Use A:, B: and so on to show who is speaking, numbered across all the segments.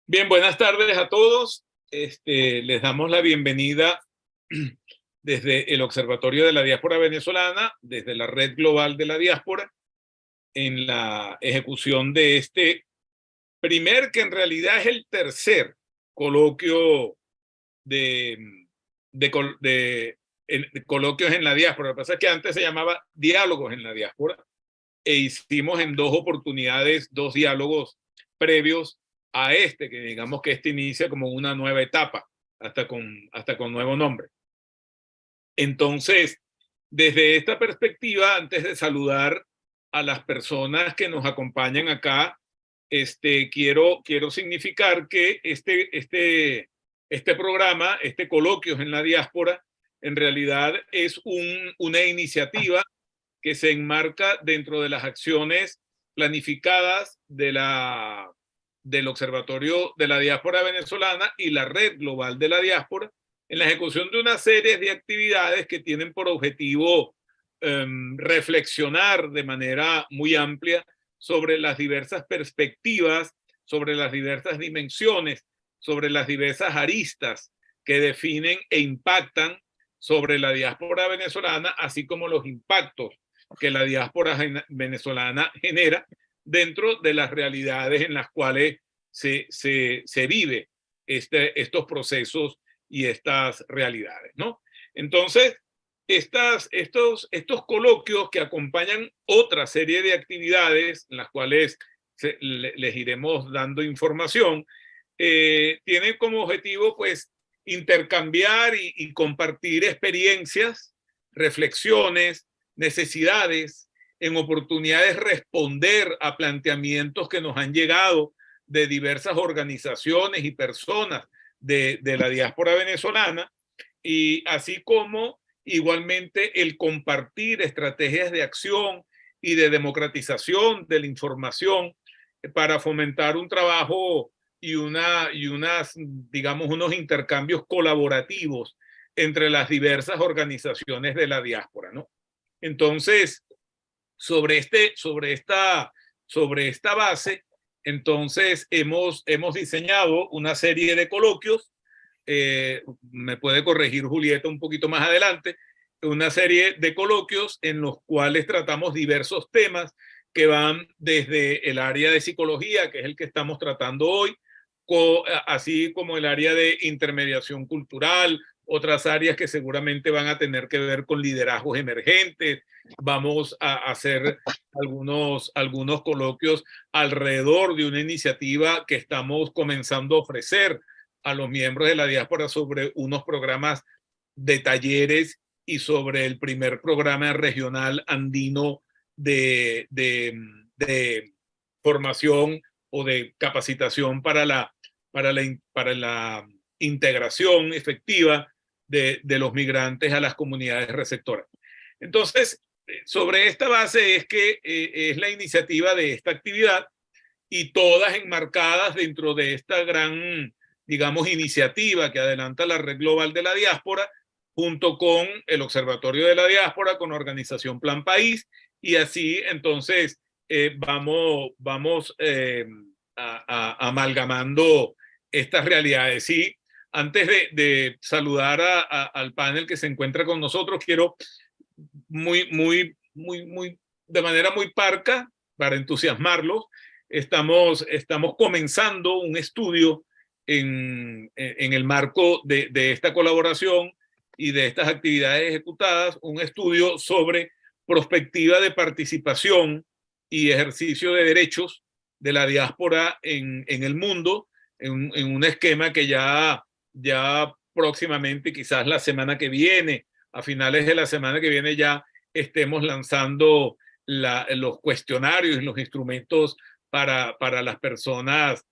A: Bien, buenas tardes a todos. Les damos la bienvenida desde el Observatorio de la Diáspora Venezolana, desde la Red Global de la Diáspora, en la ejecución de este que en realidad es el tercer coloquio de, de coloquios en la diáspora. Lo que pasa es que antes se llamaba Diálogos en la Diáspora e hicimos en dos oportunidades dos diálogos previos a que digamos que inicia como una nueva etapa, hasta con nuevo nombre. Entonces, desde esta perspectiva, antes de saludar a las personas que nos acompañan acá, quiero significar que este programa, Coloquios en la Diáspora, en realidad es una iniciativa que se enmarca dentro de las acciones planificadas del Observatorio de la Diáspora Venezolana y la Red Global de la Diáspora, en la ejecución de una serie de actividades que tienen por objetivo reflexionar de manera muy amplia sobre las diversas perspectivas, sobre las diversas dimensiones, sobre las diversas aristas que definen e impactan sobre la diáspora venezolana, así como los impactos que la diáspora venezolana genera dentro de las realidades en las cuales se vive estos procesos y estas realidades, ¿no? Entonces, estos coloquios que acompañan otra serie de actividades en las cuales les iremos dando información, tienen como objetivo, pues, intercambiar y compartir experiencias, reflexiones, necesidades, en oportunidades responder a planteamientos que nos han llegado de diversas organizaciones y personas de la diáspora venezolana, y así como igualmente el compartir estrategias de acción y de democratización de la información para fomentar un trabajo y digamos, unos intercambios colaborativos entre las diversas organizaciones de la diáspora, ¿no? Entonces, sobre esta base, entonces hemos diseñado una serie de coloquios. Me puede corregir Julieta un poquito más adelante, una serie de coloquios en los cuales tratamos diversos temas que van desde el área de psicología, que es el que estamos tratando hoy, así como el área de intermediación cultural, otras áreas que seguramente van a tener que ver con liderazgos emergentes. Vamos a hacer algunos coloquios alrededor de una iniciativa que estamos comenzando a ofrecer a los miembros de la diáspora sobre unos programas de talleres y sobre el primer programa regional andino de formación o de capacitación para la integración efectiva de los migrantes a las comunidades receptoras. Entonces, sobre esta base es que es la iniciativa de esta actividad, y todas enmarcadas dentro de esta gran, digamos, iniciativa que adelanta la Red Global de la Diáspora, junto con el Observatorio de la Diáspora, con Organización Plan País, y así entonces vamos amalgamando estas realidades. Sí, antes de saludar al panel que se encuentra con nosotros, quiero de manera muy parca, para entusiasmarlos, estamos comenzando un estudio en el marco de esta colaboración y de estas actividades ejecutadas, un estudio sobre prospectiva de participación y ejercicio de derechos de la diáspora en el mundo, en un esquema que ya próximamente, quizás la semana que viene, a finales de la semana que viene, ya estemos lanzando los cuestionarios y los instrumentos para las personas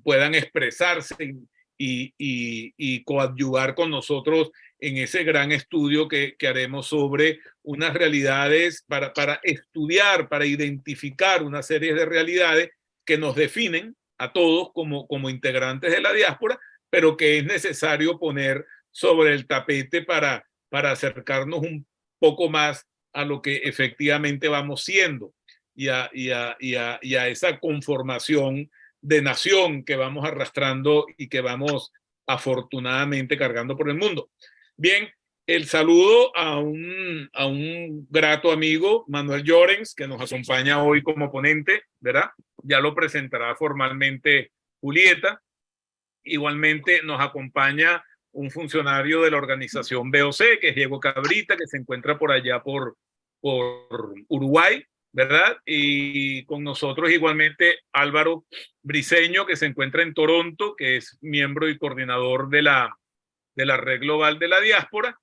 A: puedan expresarse y coadyuvar con nosotros en ese gran estudio que haremos sobre unas realidades para estudiar, para identificar una serie de realidades que nos definen a todos como integrantes de la diáspora, pero que es necesario poner sobre el tapete para acercarnos un poco más a lo que efectivamente vamos siendo y a esa conformación de nación que vamos arrastrando y que vamos afortunadamente cargando por el mundo. Bien, el saludo a un grato amigo, Manuel Llorens, que nos acompaña hoy como ponente, ¿verdad? Ya lo presentará formalmente Julieta. Igualmente nos acompaña un funcionario de la organización BOC, que es Diego Cabrita, que se encuentra por allá por Uruguay, ¿verdad? Y con nosotros igualmente Álvaro Briceño, que se encuentra en Toronto, que es miembro y coordinador de la Red Global de la Diáspora.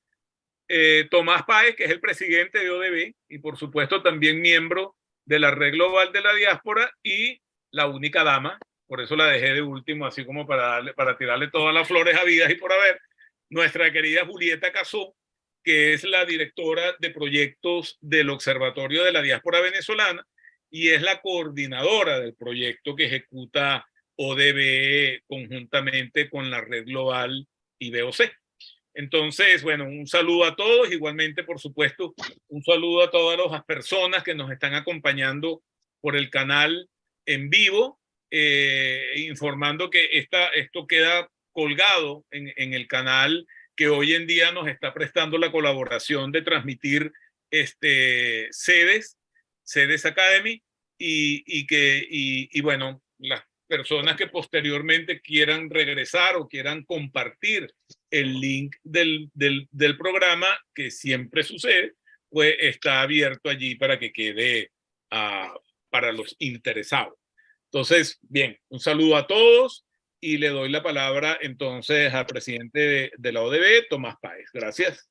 A: Tomás Páez, que es el presidente de ODB y por supuesto también miembro de la Red Global de la Diáspora, y la única dama, por eso la dejé de último, así como para tirarle todas las flores habidas y por haber, nuestra querida Julieta Casó, que es la directora de proyectos del Observatorio de la Diáspora Venezolana y es la coordinadora del proyecto que ejecuta ODB conjuntamente con la Red Global y BOC. Entonces, bueno, un saludo a todos, igualmente, por supuesto, un saludo a todas las personas que nos están acompañando por el canal en vivo, informando que esto queda colgado en el canal que hoy en día nos está prestando la colaboración de transmitir Sedes Academy, y bueno, las personas que posteriormente quieran regresar o quieran compartir el link del programa, que siempre sucede, pues está abierto allí para que quede para los interesados. Entonces, bien, un saludo a todos y le doy la palabra entonces al presidente de la ODB, Tomás Páez. Gracias.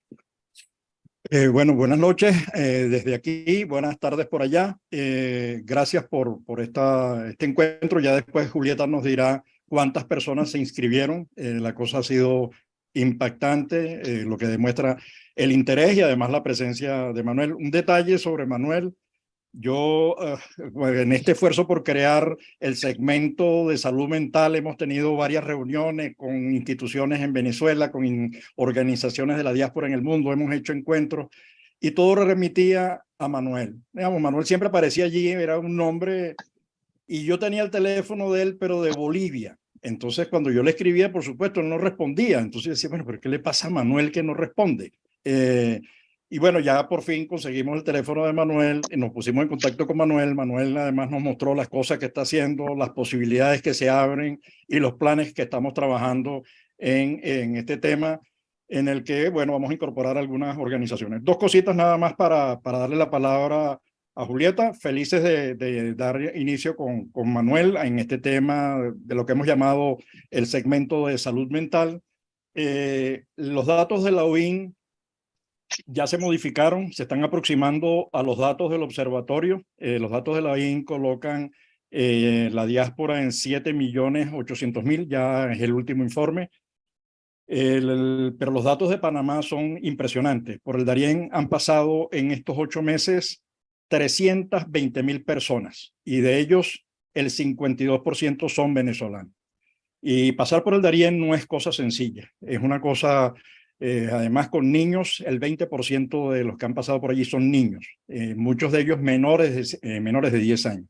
B: Bueno, buenas noches desde aquí, buenas tardes por allá. Gracias por este encuentro. Ya después Julieta nos dirá cuántas personas se inscribieron. La cosa ha sido impactante, lo que demuestra el interés y además la presencia de Manuel. Un detalle sobre Manuel. Yo, en este esfuerzo por crear el segmento de salud mental, hemos tenido varias reuniones con instituciones en Venezuela, con organizaciones de la diáspora en el mundo, hemos hecho encuentros y todo remitía a Manuel. Digamos, Manuel siempre aparecía allí, era un nombre, y yo tenía el teléfono de él, pero de Bolivia. Entonces, cuando yo le escribía, por supuesto, él no respondía. Entonces yo decía, bueno, ¿pero qué le pasa a Manuel que no responde? Y bueno, ya por fin conseguimos el teléfono de Manuel y nos pusimos en contacto con Manuel. Manuel además nos mostró las cosas que está haciendo, las posibilidades que se abren y los planes que estamos trabajando en este tema, en el que, bueno, vamos a incorporar algunas organizaciones. Dos cositas nada más para darle la palabra a Julieta. Felices de dar inicio con Manuel en este tema de lo que hemos llamado el segmento de salud mental. Los datos de la OIN ya se modificaron, se están aproximando a los datos del observatorio. Los datos de la OIN colocan la diáspora en 7.800.000, ya es el último informe. Pero los datos de Panamá son impresionantes. Por el Darién han pasado en estos 8 meses 320.000 personas y de ellos el 52% son venezolanos. Y pasar por el Darién no es cosa sencilla, es una cosa, además con niños, el 20% de los que han pasado por allí son niños, muchos de ellos menores de 10 años.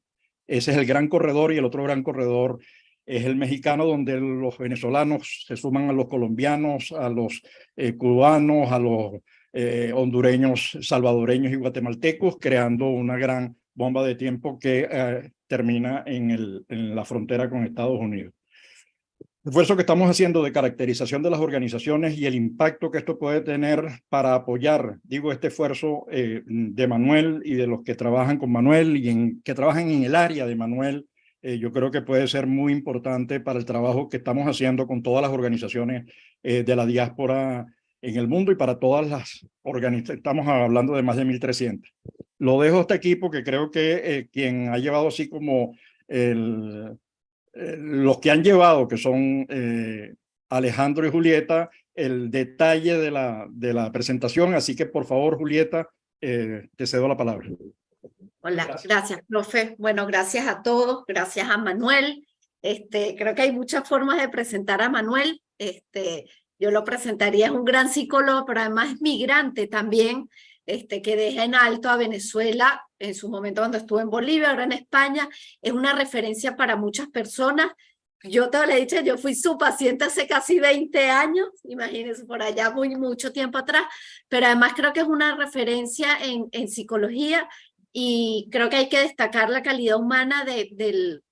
B: Ese es el gran corredor, y el otro gran corredor es el mexicano, donde los venezolanos se suman a los colombianos, a los cubanos, a los hondureños, salvadoreños y guatemaltecos, creando una gran bomba de tiempo que termina en la frontera con Estados Unidos. El esfuerzo que estamos haciendo de caracterización de las organizaciones y el impacto que esto puede tener para apoyar, digo, este esfuerzo de Manuel y de los que trabajan con Manuel y que trabajan en el área de Manuel, yo creo que puede ser muy importante para el trabajo que estamos haciendo con todas las organizaciones de la diáspora en el mundo y para todas las organizaciones. Estamos hablando de más de 1.300. Lo dejo a este equipo, que creo que quien ha llevado así como los que han llevado, que son Alejandro y Julieta, el detalle de la presentación. Así que, por favor, Julieta, te cedo la palabra.
C: Hola, gracias, profe. Bueno, gracias a todos, gracias a Manuel. Creo que hay muchas formas de presentar a Manuel. Yo lo presentaría, es un gran psicólogo, pero además es migrante también. que deja en alto a Venezuela en su momento cuando estuvo en Bolivia, ahora en España. Es una referencia para muchas personas. Yo te lo he dicho, yo fui su paciente hace casi 20 años, imagínense, por allá mucho tiempo atrás, pero además creo que es una referencia en psicología, y creo que hay que destacar la calidad humana de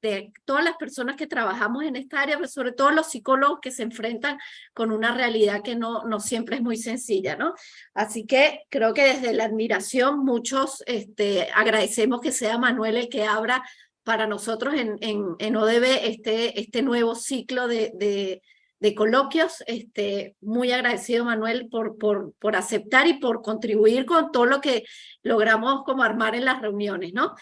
C: todas las personas que trabajamos en esta área, pero sobre todo los psicólogos que se enfrentan con una realidad que no siempre es muy sencilla, ¿no? Así que creo que desde la admiración muchos agradecemos que sea Manuel el que abra para nosotros en ODB este nuevo ciclo de coloquios. Muy agradecido, Manuel, por aceptar y por contribuir con todo lo que logramos como armar en las reuniones, ¿no?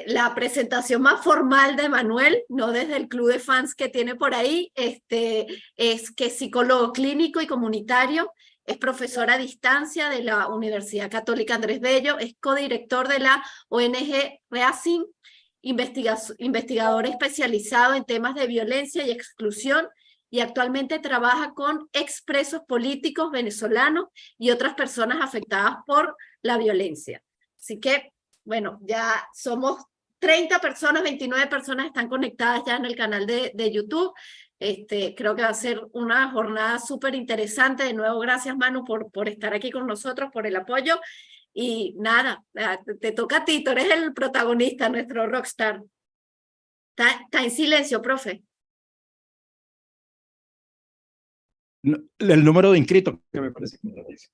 C: La presentación más formal de Manuel, no desde el club de fans que tiene por ahí, es que es psicólogo clínico y comunitario, es profesor a distancia de la Universidad Católica Andrés Bello, es codirector de la ONG REACIN, investigador especializado en temas de violencia y exclusión, y actualmente trabaja con expresos políticos venezolanos y otras personas afectadas por la violencia. Así que, bueno, ya somos 30 personas, 29 personas están conectadas ya en el canal de YouTube. Creo que va a ser una jornada súper interesante. De nuevo, gracias, Manu, por estar aquí con nosotros, por el apoyo. Y nada, te toca a ti, tú eres el protagonista, nuestro rockstar. Está en silencio, profe.
B: El número de inscritos, que me parece que me lo dice.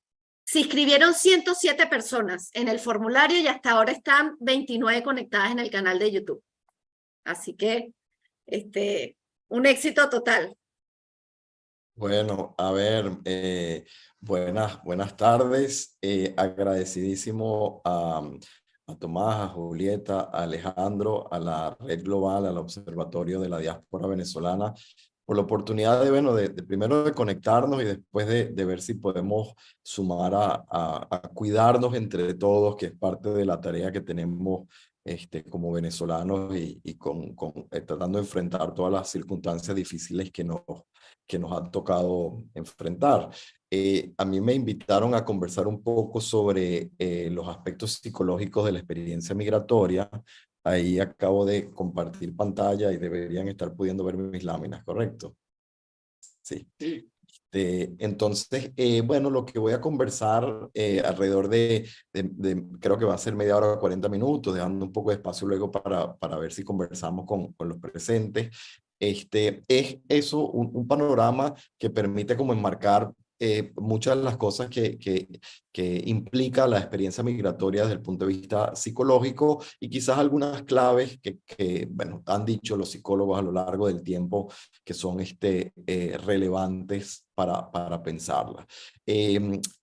C: Se inscribieron 107 personas en el formulario y hasta ahora están 29 conectadas en el canal de YouTube. Así que, un éxito total.
D: Bueno, a ver, buenas tardes. Agradecidísimo a Tomás, a Julieta, a Alejandro, a la Red Global, al Observatorio de la Diáspora Venezolana, por la oportunidad de primero de conectarnos y después de ver si podemos sumar a cuidarnos entre todos, que es parte de la tarea que tenemos como venezolanos y tratando de enfrentar todas las circunstancias difíciles que nos han tocado enfrentar. A mí me invitaron a conversar un poco sobre los aspectos psicológicos de la experiencia migratoria. Ahí acabo de compartir pantalla y deberían estar pudiendo ver mis láminas, ¿correcto? Sí. Entonces, bueno, lo que voy a conversar alrededor creo que va a ser media hora o 40 minutos, dejando un poco de espacio luego para ver si conversamos con los presentes. Es eso, un panorama que permite como enmarcar muchas de las cosas que implica la experiencia migratoria desde el punto de vista psicológico, y quizás algunas claves que bueno, han dicho los psicólogos a lo largo del tiempo que son relevantes para pensarla.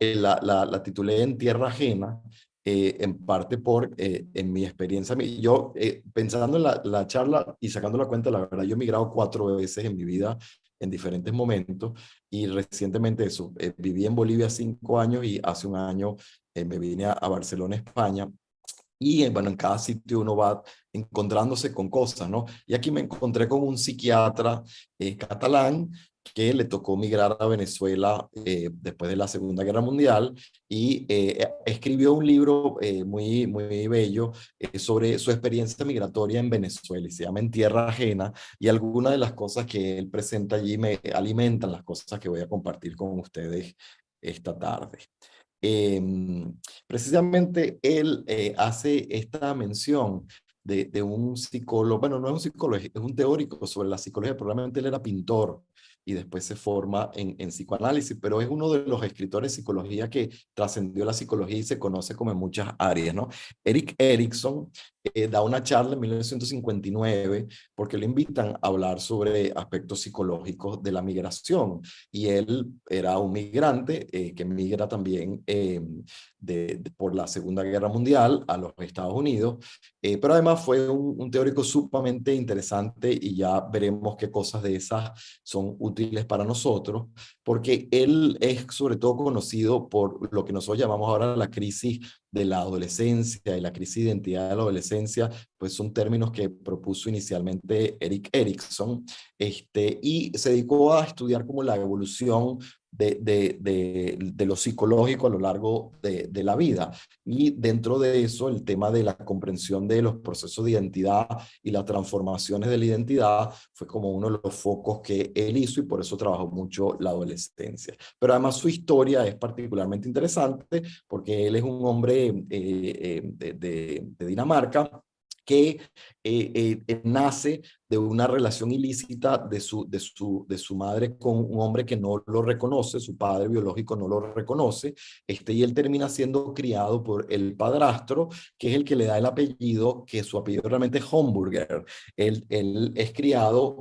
D: La titulé En Tierra Ajena, en parte en mi experiencia. Yo, pensando en la charla y sacando la cuenta, la verdad, yo he migrado 4 veces en mi vida en diferentes momentos, y recientemente viví en Bolivia 5 años y hace un año me vine a Barcelona, España. Y bueno, en cada sitio uno va encontrándose con cosas, ¿no? Y aquí me encontré con un psiquiatra catalán que le tocó migrar a Venezuela después de la Segunda Guerra Mundial, y escribió un libro muy bello sobre su experiencia migratoria en Venezuela, y se llama En Tierra Ajena, y algunas de las cosas que él presenta allí me alimentan las cosas que voy a compartir con ustedes esta tarde. Precisamente él hace esta mención de un psicólogo, bueno, no es un psicólogo, es un teórico sobre la psicología, probablemente él era pintor y después se forma en psicoanálisis, pero es uno de los escritores de psicología que trascendió la psicología y se conoce como en muchas áreas, ¿no? Erik Erikson da una charla en 1959 porque le invitan a hablar sobre aspectos psicológicos de la migración, y él era un migrante que migra también por la Segunda Guerra Mundial a los Estados Unidos, pero además fue un teórico sumamente interesante, y ya veremos qué cosas de esas son útiles para nosotros, porque él es sobre todo conocido por lo que nosotros llamamos ahora la crisis de la adolescencia y la crisis de identidad de la adolescencia, pues son términos que propuso inicialmente Erik Erikson, y se dedicó a estudiar como la evolución de lo psicológico a lo largo de la vida. Y dentro de eso, el tema de la comprensión de los procesos de identidad y las transformaciones de la identidad fue como uno de los focos que él hizo, y por eso trabajó mucho la adolescencia. Pero además su historia es particularmente interesante porque él es un hombre de Dinamarca que nace de una relación ilícita de su madre con un hombre que no lo reconoce, su padre biológico no lo reconoce, y él termina siendo criado por el padrastro, que es el que le da el apellido, que su apellido realmente es Homburger. Él es criado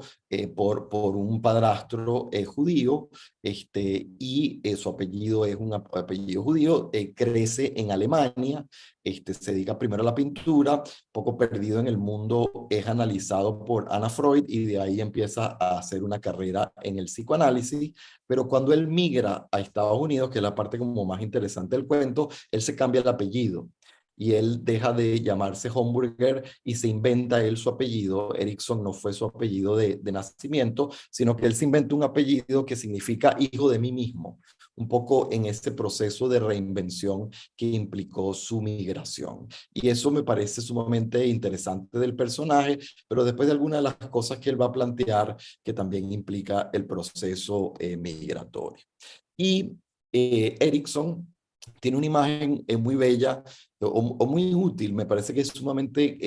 D: por un padrastro judío, y su apellido es un apellido judío, crece en Alemania, se dedica primero a la pintura, poco perdido en el mundo, es analizado por Anna Freud y de ahí empieza a hacer una carrera en el psicoanálisis, pero cuando él migra a Estados Unidos, que es la parte como más interesante del cuento, él se cambia el apellido y él deja de llamarse Homburger y se inventa él su apellido. Erikson no fue su apellido de nacimiento, sino que él se inventa un apellido que significa hijo de mí mismo, un poco en este proceso de reinvención que implicó su migración. Y eso me parece sumamente interesante del personaje, pero después de algunas de las cosas que él va a plantear, que también implica el proceso migratorio. Y Erikson tiene una imagen muy bella o muy útil, me parece que es sumamente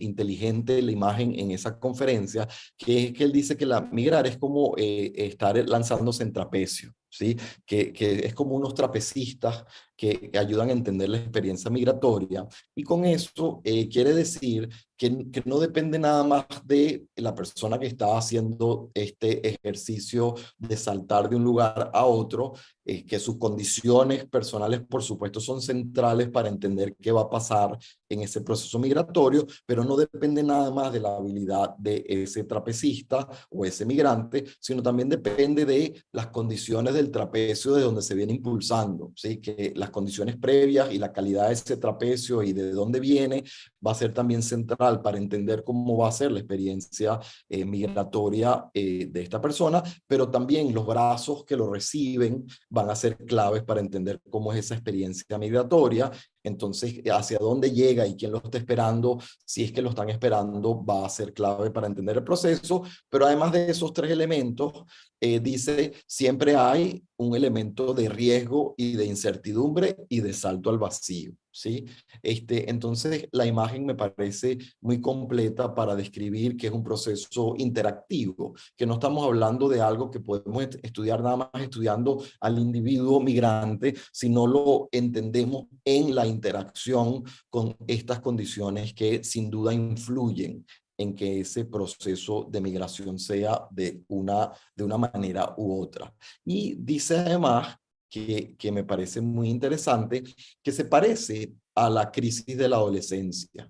D: inteligente la imagen en esa conferencia, que es que él dice que migrar es como estar lanzándose en trapecio, ¿sí? Que es como unos trapecistas que ayudan a entender la experiencia migratoria, y con eso quiere decir que no depende nada más de la persona que está haciendo este ejercicio de saltar de un lugar a otro, que sus condiciones personales, por supuesto, son centrales para entender qué va a pasar en ese proceso migratorio, pero no depende nada más de la habilidad de ese trapecista o ese migrante, sino también depende de las condiciones del trapecio de donde se viene impulsando, ¿sí? Que las condiciones previas y la calidad de ese trapecio y de dónde viene va a ser también central para entender cómo va a ser la experiencia migratoria de esta persona, pero también los brazos que lo reciben van a ser claves para entender cómo es esa experiencia migratoria. Entonces, hacia dónde llega y quién lo está esperando, si es que lo están esperando, va a ser clave para entender el proceso. Pero además de esos tres elementos, dice, siempre hay un elemento de riesgo y de incertidumbre y de salto al vacío, ¿sí? Entonces, la imagen me parece muy completa para describir que es un proceso interactivo, que no estamos hablando de algo que podemos estudiar nada más estudiando al individuo migrante, sino lo entendemos en la interacción con estas condiciones que sin duda influyen en que ese proceso de migración sea de una manera u otra. Y dice además que me parece muy interesante, que se parece a la crisis de la adolescencia,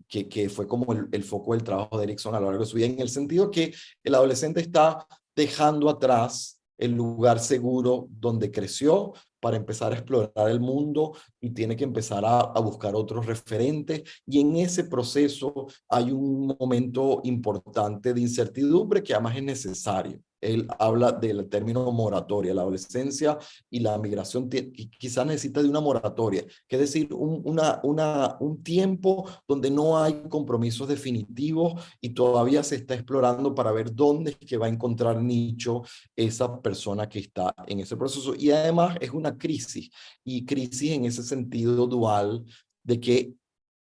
D: que fue como el foco del trabajo de Erikson a lo largo de su vida, en el sentido que el adolescente está dejando atrás el lugar seguro donde creció para empezar a explorar el mundo y tiene que empezar a buscar otros referentes, y en ese proceso hay un momento importante de incertidumbre que además es necesario. Él habla del término moratoria. La adolescencia y la migración quizás necesita de una moratoria, que es decir, un tiempo donde no hay compromisos definitivos y todavía se está explorando para ver dónde es que va a encontrar nicho esa persona que está en ese proceso. Y además es una crisis, y crisis en ese sentido dual de que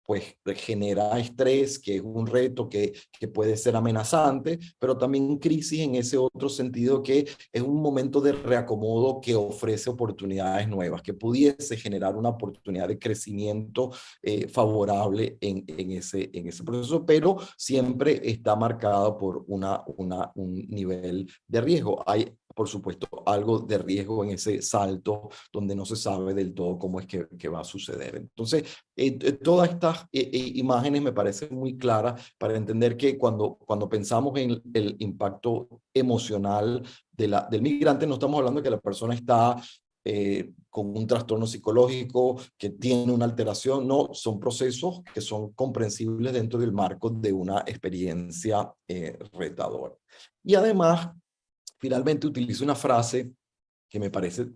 D: pues genera estrés, que es un reto que puede ser amenazante, pero también crisis en ese otro sentido que es un momento de reacomodo que ofrece oportunidades nuevas, que pudiese generar una oportunidad de crecimiento favorable en ese proceso, pero siempre está marcado por un nivel de riesgo. Hay, por supuesto, algo de riesgo en ese salto donde no se sabe del todo cómo es que va a suceder. Entonces, todas estas imágenes me parecen muy claras para entender que cuando pensamos en el impacto emocional del migrante, no estamos hablando de que la persona está con un trastorno psicológico, que tiene una alteración. No, son procesos que son comprensibles dentro del marco de una experiencia retadora. Y además, finalmente utilizo una frase que me parece,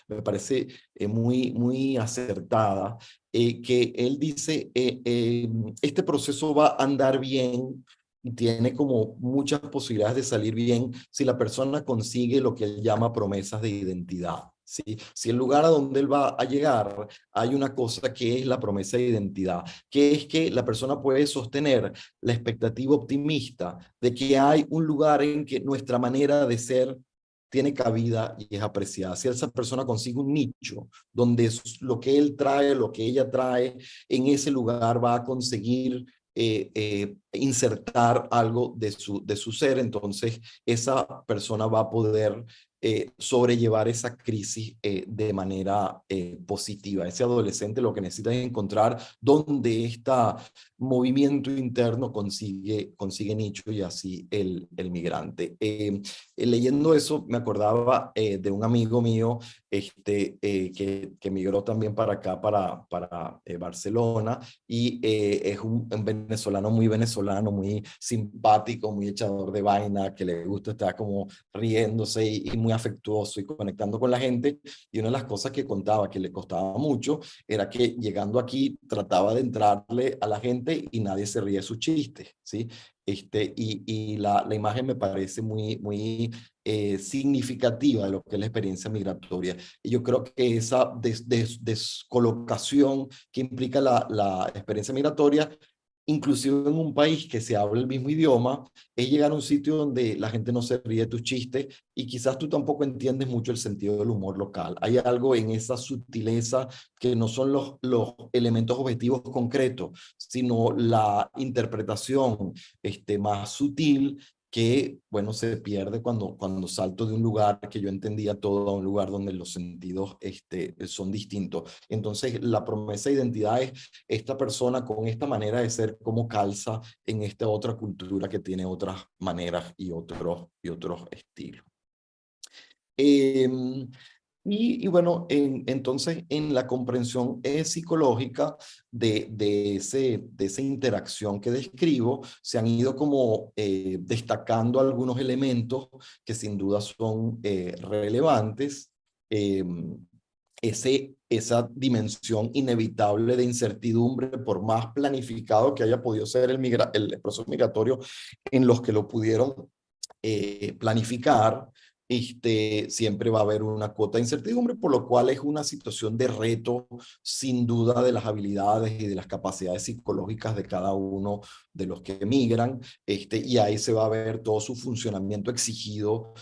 D: me parece muy acertada, que él dice, este proceso va a andar bien y tiene como muchas posibilidades de salir bien si la persona consigue lo que él llama promesas de identidad. ¿Sí? Si el lugar a donde él va a llegar hay una cosa que es la promesa de identidad, que es que la persona puede sostener la expectativa optimista de que hay un lugar en que nuestra manera de ser tiene cabida y es apreciada. Si esa persona consigue un nicho donde lo que él trae, lo que ella trae, en ese lugar va a conseguir insertar algo de su ser, entonces esa persona va a poder sobrellevar esa crisis de manera positiva. Ese adolescente lo que necesita es encontrar dónde este movimiento interno consigue nicho, y así el migrante. Leyendo eso me acordaba de un amigo mío que migró también para acá, para Barcelona, y es un venezolano, muy simpático, muy echador de vaina, que le gusta estar como riéndose y muy afectuoso y conectando con la gente. Y una de las cosas que contaba que le costaba mucho era que llegando aquí trataba de entrarle a la gente y nadie se ríe de sus chistes, ¿sí? Y la imagen me parece muy significativa de lo que es la experiencia migratoria. Y yo creo que esa descolocación que implica la experiencia migratoria, inclusive en un país que se habla el mismo idioma, es llegar a un sitio donde la gente no se ríe de tus chistes y quizás tú tampoco entiendes mucho el sentido del humor local. Hay algo en esa sutileza que no son los elementos objetivos concretos, sino la interpretación más sutil que, bueno, se pierde cuando salto de un lugar que yo entendía todo a un lugar donde los sentidos son distintos. Entonces, la promesa de identidad es esta persona con esta manera de ser, cómo calza en esta otra cultura que tiene otras maneras y otros estilos. Bueno, entonces en la comprensión psicológica de esa interacción que describo, se han ido como destacando algunos elementos que sin duda son relevantes. Esa dimensión inevitable de incertidumbre, por más planificado que haya podido ser el proceso migratorio en los que lo pudieron planificar, siempre va a haber una cuota de incertidumbre, por lo cual es una situación de reto, sin duda, de las habilidades y de las capacidades psicológicas de cada uno de los que emigran, y ahí se va a ver todo su funcionamiento exigido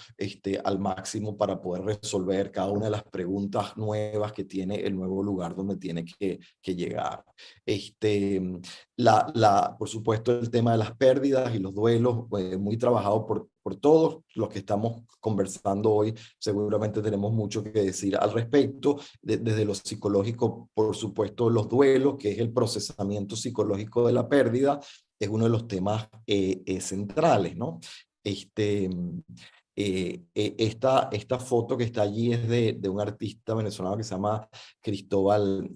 D: al máximo para poder resolver cada una de las preguntas nuevas que tiene el nuevo lugar donde tiene que llegar. Por supuesto, el tema de las pérdidas y los duelos, muy trabajado por todos los que estamos conversando hoy. Seguramente tenemos mucho que decir al respecto. Desde lo psicológico, por supuesto, los duelos, que es el procesamiento psicológico de la pérdida, es uno de los temas centrales, ¿no? Esta foto que está allí es de un artista venezolano que se llama Cristóbal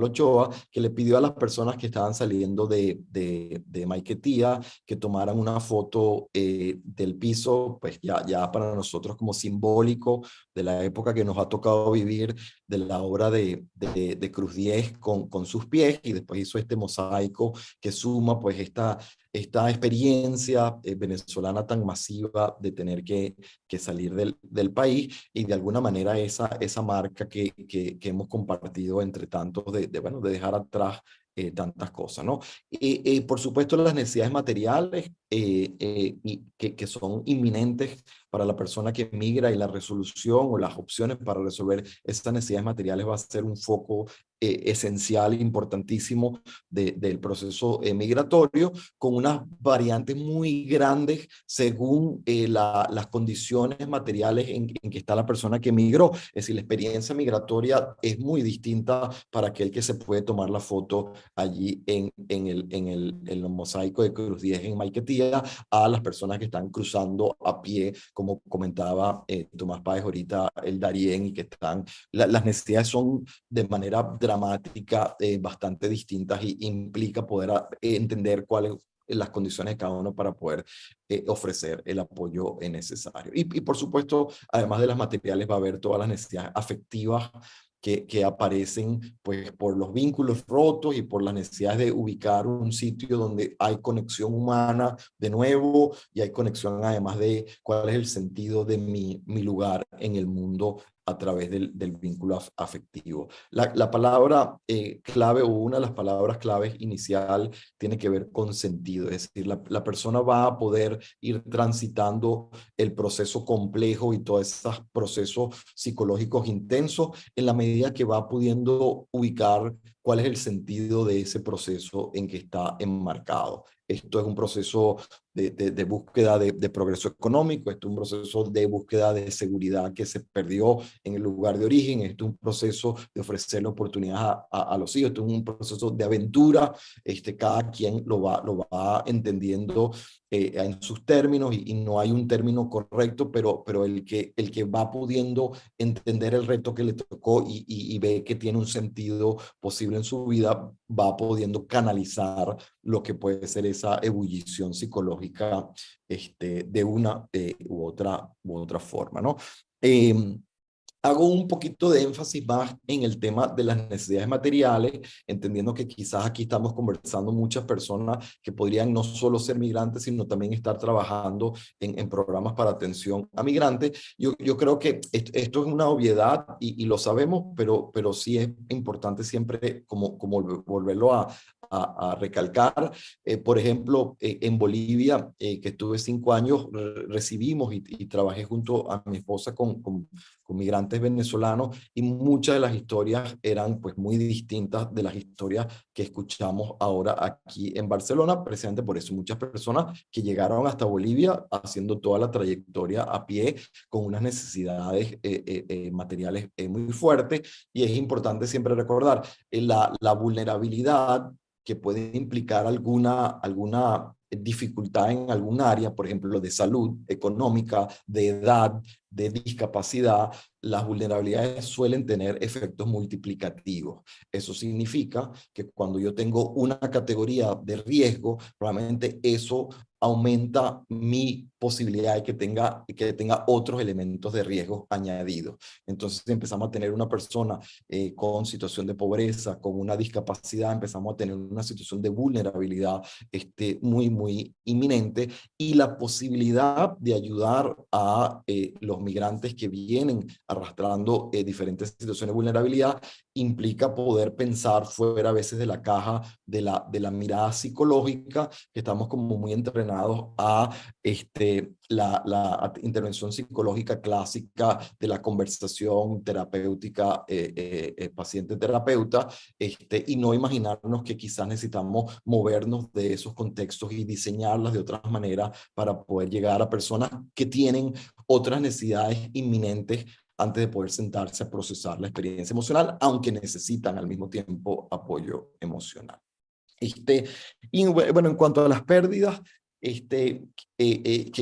D: Ochoa, que le pidió a las personas que estaban saliendo de Maiquetía que tomaran una foto del piso, pues ya para nosotros como simbólico de la época que nos ha tocado vivir, de la obra de Cruz Diez con sus pies, y después hizo este mosaico que suma pues esta experiencia venezolana tan masiva de tener que salir del país, y de alguna manera esa marca que hemos compartido entre tantos de dejar atrás tantas cosas, ¿no? Por supuesto, las necesidades materiales y que son inminentes para la persona que migra, y la resolución o las opciones para resolver esas necesidades materiales va a ser un foco esencial e importantísimo del proceso migratorio, con unas variantes muy grandes según las condiciones materiales en que está la persona que migró. Es decir, la experiencia migratoria es muy distinta para aquel que se puede tomar la foto allí en el mosaico de Cruz 10 en Maiquetía, a las personas que están cruzando a pie, como comentaba Tomás Páez ahorita, el Darién, y que las necesidades son de manera dramática bastante distintas, y implica poder entender cuáles las condiciones de cada uno para poder ofrecer el apoyo necesario. Y por supuesto, además de las materiales, va a haber todas las necesidades afectivas que aparecen pues por los vínculos rotos y por las necesidades de ubicar un sitio donde hay conexión humana de nuevo, y hay conexión además de cuál es el sentido de mi lugar en el mundo a través del vínculo afectivo. La palabra clave, o una de las palabras claves inicial, tiene que ver con sentido. Es decir, la persona va a poder ir transitando el proceso complejo y todos esos procesos psicológicos intensos en la medida que va pudiendo ubicar cuál es el sentido de ese proceso en que está enmarcado. Esto es un proceso de búsqueda de progreso económico, esto es un proceso de búsqueda de seguridad que se perdió en el lugar de origen, esto es un proceso de ofrecerle oportunidades a los hijos, esto es un proceso de aventura. Cada quien lo va entendiendo en sus términos, y no hay un término correcto, pero el que va pudiendo entender el reto que le tocó y ve que tiene un sentido posible en su vida, va pudiendo canalizar lo que puede ser esa ebullición psicológica de una u otra forma, ¿no? Hago un poquito de énfasis más en el tema de las necesidades materiales, entendiendo que quizás aquí estamos conversando muchas personas que podrían no solo ser migrantes, sino también estar trabajando en programas para atención a migrantes. Yo creo que esto es una obviedad, y lo sabemos, pero sí es importante siempre como volverlo a recalcar. Por ejemplo, en Bolivia, que estuve 5 años, recibimos y trabajé junto a mi esposa con migrantes venezolanos, y muchas de las historias eran pues muy distintas de las historias que escuchamos ahora aquí en Barcelona. Precisamente por eso, muchas personas que llegaron hasta Bolivia haciendo toda la trayectoria a pie, con unas necesidades materiales muy fuertes. Y es importante siempre recordar la vulnerabilidad que puede implicar alguna dificultad en algún área, por ejemplo, de salud, económica, de edad, de discapacidad. Las vulnerabilidades suelen tener efectos multiplicativos. Eso significa que cuando yo tengo una categoría de riesgo, probablemente eso aumenta mi posibilidad de que tenga otros elementos de riesgo añadidos. Entonces empezamos a tener una persona con situación de pobreza, con una discapacidad, empezamos a tener una situación de vulnerabilidad muy inminente, y la posibilidad de ayudar a los migrantes que vienen arrastrando diferentes situaciones de vulnerabilidad implica poder pensar fuera a veces de la caja de la mirada psicológica, que estamos como muy entrenados a la intervención psicológica clásica de la conversación terapéutica paciente-terapeuta, y no imaginarnos que quizás necesitamos movernos de esos contextos y diseñarlas de otras maneras para poder llegar a personas que tienen otras necesidades inminentes antes de poder sentarse a procesar la experiencia emocional, aunque necesitan al mismo tiempo apoyo emocional. Y bueno, en cuanto a las pérdidas, que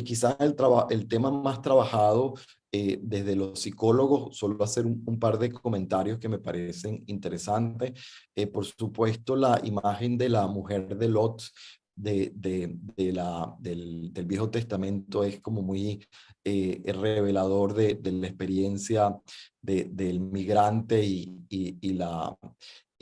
D: quizás el tema más trabajado desde los psicólogos, solo hacer un par de comentarios que me parecen interesantes. Por supuesto, la imagen de la mujer de Lot del Viejo Testamento es como muy revelador de la experiencia del migrante y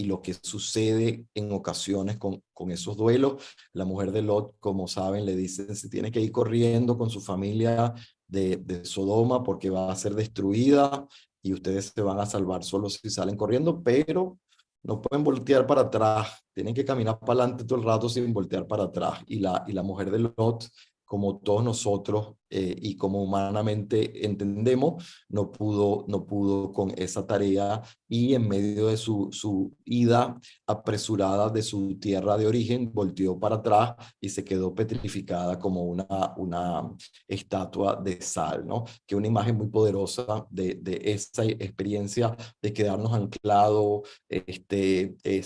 D: lo que sucede en ocasiones con esos duelos. La mujer de Lot, como saben, le dicen se tiene que ir corriendo con su familia de Sodoma porque va a ser destruida, y ustedes se van a salvar solo si salen corriendo, pero no pueden voltear para atrás, tienen que caminar para adelante todo el rato sin voltear para atrás. Y la mujer de Lot, como todos nosotros, y como humanamente entendemos, no pudo con esa tarea y en medio de su ida apresurada de su tierra de origen, volteó para atrás y se quedó petrificada como una estatua de sal, ¿no? Que una imagen muy poderosa de esa experiencia de quedarnos anclados,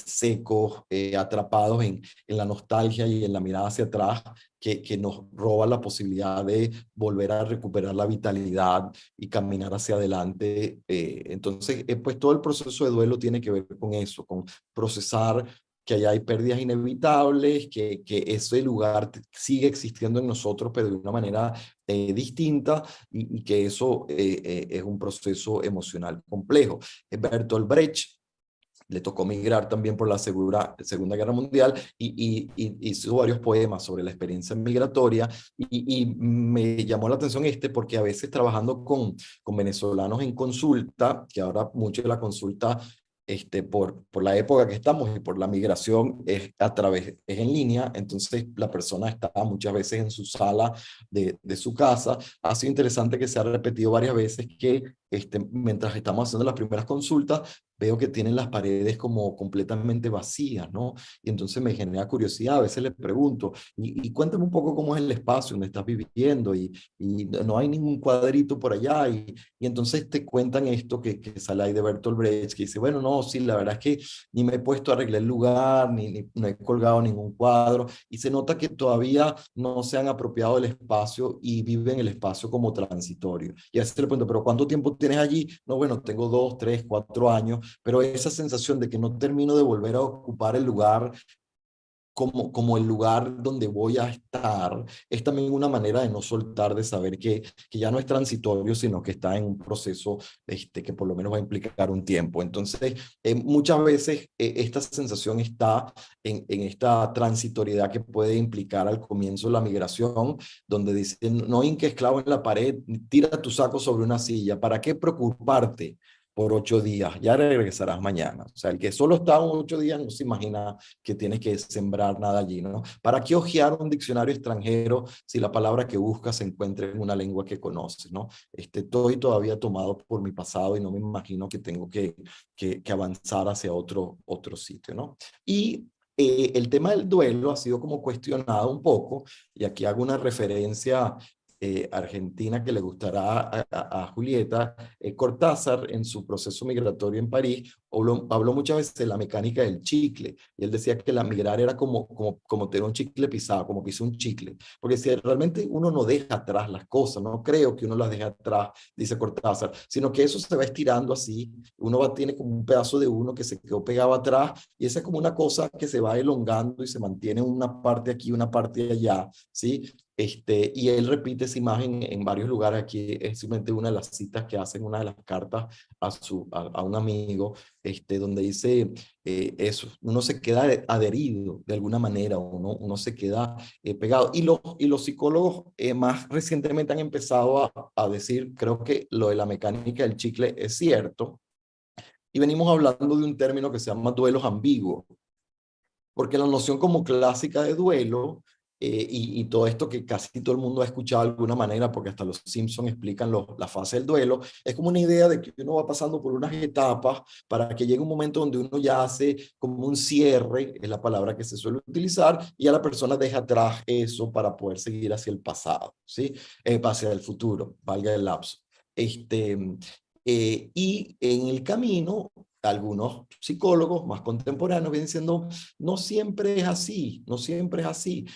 D: secos, atrapados en la nostalgia y en la mirada hacia atrás, que nos roba la posibilidad de volver a recuperar la vitalidad y caminar hacia adelante. Entonces, pues todo el proceso de duelo tiene que ver con eso, con procesar que allá hay pérdidas inevitables, que ese lugar sigue existiendo en nosotros, pero de una manera distinta, y que eso es un proceso emocional complejo. Bertolt Brecht le tocó migrar también por la Segunda Guerra Mundial y hizo varios poemas sobre la experiencia migratoria y me llamó la atención porque a veces trabajando con venezolanos en consulta, que ahora mucho de la consulta por la época que estamos y por la migración es en línea, entonces la persona está muchas veces en su sala de su casa. Ha sido interesante que se ha repetido varias veces que mientras estamos haciendo las primeras consultas, veo que tienen las paredes como completamente vacías, ¿no? Y entonces me genera curiosidad, a veces les pregunto, y cuéntame un poco cómo es el espacio donde estás viviendo, y no hay ningún cuadrito por allá, y entonces te cuentan esto que sale ahí de Bertolt Brecht, que dice, bueno, no, sí, la verdad es que ni me he puesto a arreglar el lugar, ni no he colgado ningún cuadro, y se nota que todavía no se han apropiado del espacio y viven el espacio como transitorio. Y a veces le pregunto, ¿pero cuánto tiempo tienes allí? No, bueno, tengo 2, 3, 4 años, pero esa sensación de que no termino de volver a ocupar el lugar como el lugar donde voy a estar, es también una manera de no soltar, de saber que ya no es transitorio, sino que está en un proceso que por lo menos va a implicar un tiempo. Entonces, muchas veces esta sensación está en esta transitoriedad que puede implicar al comienzo de la migración, donde dicen, no hinques clavo en la pared, tira tu saco sobre una silla, ¿para qué preocuparte por 8 días? Ya regresarás mañana. O sea, el que solo está 8 días no se imagina que tienes que sembrar nada allí, ¿no? ¿Para qué hojear un diccionario extranjero si la palabra que buscas se encuentra en una lengua que conoces, ¿no? Estoy todavía tomado por mi pasado y no me imagino que tengo que avanzar hacia otro sitio, ¿no? Y el tema del duelo ha sido como cuestionado un poco, y aquí hago una referencia argentina que le gustará a Julieta. Cortázar, en su proceso migratorio en París, habló muchas veces de la mecánica del chicle, y él decía que la migrar era como tener un chicle pisado, como pisar un chicle, porque si realmente uno no deja atrás las cosas, no creo que uno las deje atrás, dice Cortázar, sino que eso se va estirando así, tiene como un pedazo de uno que se quedó pegado atrás, y esa es como una cosa que se va elongando y se mantiene una parte aquí, una parte allá, ¿sí? Y él repite esa imagen en varios lugares. Aquí es simplemente una de las citas que hace en una de las cartas a un amigo, donde dice eso, uno se queda adherido de alguna manera, uno se queda pegado. Y los psicólogos más recientemente han empezado a decir, creo que lo de la mecánica del chicle es cierto, y venimos hablando de un término que se llama duelos ambiguos, porque la noción como clásica de duelo, y todo esto que casi todo el mundo ha escuchado de alguna manera, porque hasta los Simpsons explican la fase del duelo, es como una idea de que uno va pasando por unas etapas para que llegue un momento donde uno ya hace como un cierre, es la palabra que se suele utilizar, y ya la persona deja atrás eso para poder seguir hacia el pasado, ¿sí? Hacia el futuro, valga el lapso. Y en el camino, algunos psicólogos más contemporáneos vienen diciendo, no siempre es así, no siempre es así.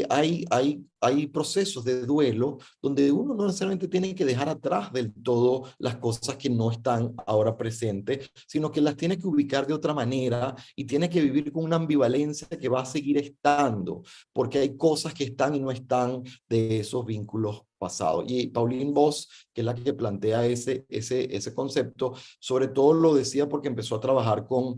D: Hay procesos de duelo donde uno no necesariamente tiene que dejar atrás del todo las cosas que no están ahora presentes, sino que las tiene que ubicar de otra manera y tiene que vivir con una ambivalencia que va a seguir estando, porque hay cosas que están y no están de esos vínculos pasados. Y Pauline Boss, que es la que plantea ese concepto, sobre todo lo decía porque empezó a trabajar con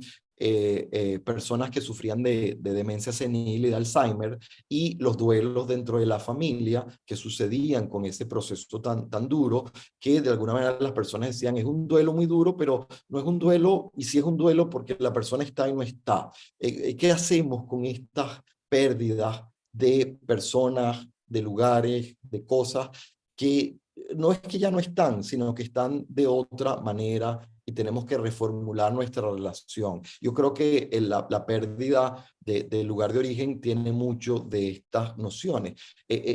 D: personas que sufrían de demencia senil y de Alzheimer, y los duelos dentro de la familia que sucedían con ese proceso tan duro, que de alguna manera las personas decían, es un duelo muy duro, pero no es un duelo, y sí es un duelo porque la persona está y no está. ¿Qué hacemos con estas pérdidas de personas, de lugares, de cosas que no es que ya no están, sino que están de otra manera y tenemos que reformular nuestra relación. Yo creo que la pérdida del lugar de origen tiene mucho de estas nociones.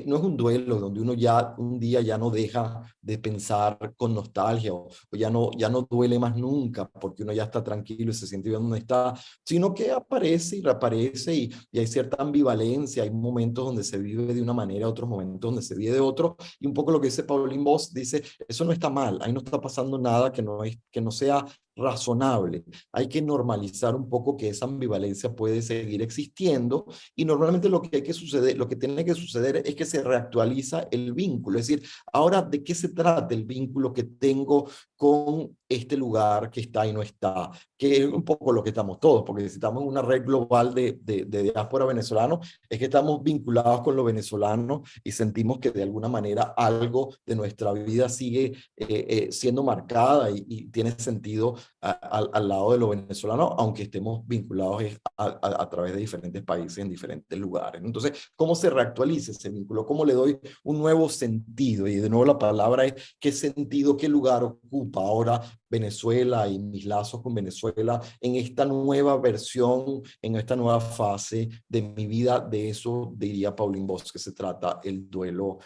D: No es un duelo donde uno ya un día ya no deja de pensar con nostalgia o ya no duele más nunca porque uno ya está tranquilo y se siente bien donde está, sino que aparece y reaparece y hay cierta ambivalencia, hay momentos donde se vive de una manera, otros momentos donde se vive de otro, y un poco lo que dice Pauline Boss, dice, eso no está mal, ahí no está pasando nada que no sea razonable. Hay que normalizar un poco que esa ambivalencia puede seguir existiendo y normalmente lo que tiene que suceder es que se reactualiza el vínculo. Es decir, ahora, ¿de qué se trata el vínculo que tengo con este lugar que está y no está? Que es un poco lo que estamos todos, porque si estamos en una red global de diáspora venezolano, es que estamos vinculados con lo venezolano y sentimos que de alguna manera algo de nuestra vida sigue siendo marcada y tiene sentido al lado de lo venezolano, aunque estemos vinculados a través de diferentes países en diferentes lugares. Entonces, ¿cómo se reactualiza ese vínculo? ¿Cómo le doy un nuevo sentido? Y de nuevo la palabra es, ¿qué sentido, qué lugar ocupa ahora Venezuela y mis lazos con Venezuela en esta nueva versión, en esta nueva fase de mi vida? De eso diría Pauline Boss que se trata el duelo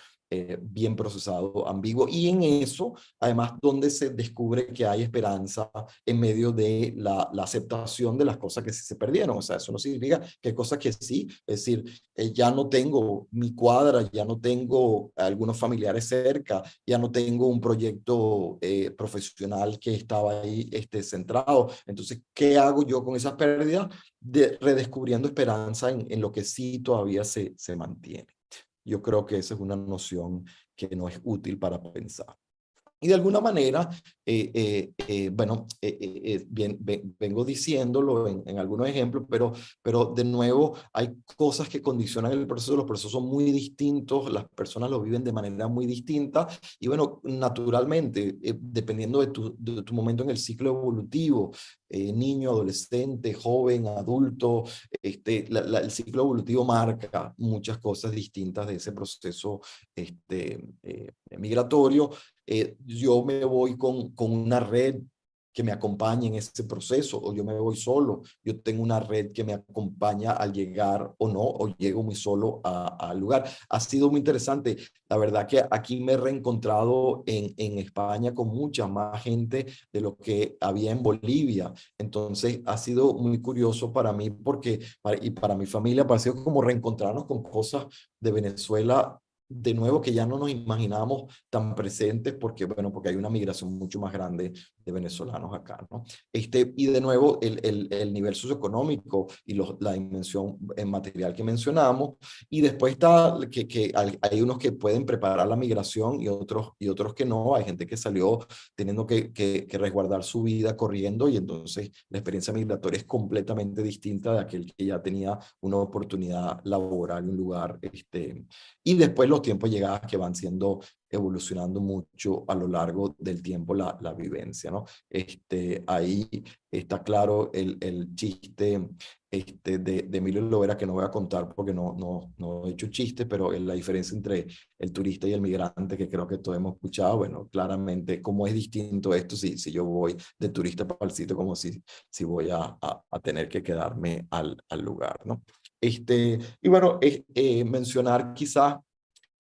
D: bien procesado, ambiguo, y en eso, además, donde se descubre que hay esperanza en medio de la aceptación de las cosas que sí se perdieron. O sea, eso no significa que hay cosas que sí, es decir, ya no tengo mi cuadra, ya no tengo algunos familiares cerca, ya no tengo un proyecto profesional que estaba ahí centrado. Entonces, ¿qué hago yo con esas pérdidas? Redescubriendo esperanza en lo que sí todavía se mantiene. Yo creo que esa es una noción que no es útil para pensar. Y de alguna manera, bueno, vengo diciéndolo en algunos ejemplos, pero de nuevo hay cosas que condicionan el proceso. Los procesos son muy distintos, las personas lo viven de manera muy distinta. Y bueno, naturalmente, dependiendo de tu momento en el ciclo evolutivo, niño, adolescente, joven, adulto, el ciclo evolutivo marca muchas cosas distintas de ese proceso migratorio. Yo me voy con una red que me acompañe en ese proceso, o yo me voy solo, yo tengo una red que me acompaña al llegar o no, o llego muy solo al lugar. Ha sido muy interesante. La verdad que aquí me he reencontrado en España con mucha más gente de lo que había en Bolivia. Entonces ha sido muy curioso para mí y para mi familia ha sido como reencontrarnos con cosas de Venezuela de nuevo que ya no nos imaginamos tan presentes porque, bueno, porque hay una migración mucho más grande de venezolanos acá, ¿no? Y de nuevo el nivel socioeconómico y la dimensión material que mencionamos, y después está que hay unos que pueden preparar la migración y otros que no. Hay gente que salió teniendo que resguardar su vida corriendo, y entonces la experiencia migratoria es completamente distinta de aquel que ya tenía una oportunidad laboral en un lugar, y después los tiempos llegados que van siendo evolucionando mucho a lo largo del tiempo la vivencia, ¿no? Ahí está claro el chiste de Emilio Lovera, que no voy a contar porque no he hecho chistes, pero la diferencia entre el turista y el migrante, que creo que todos hemos escuchado. Bueno, claramente cómo es distinto esto si yo voy de turista para el sitio, como si voy a tener que quedarme al lugar, ¿no? Y bueno, mencionar quizás,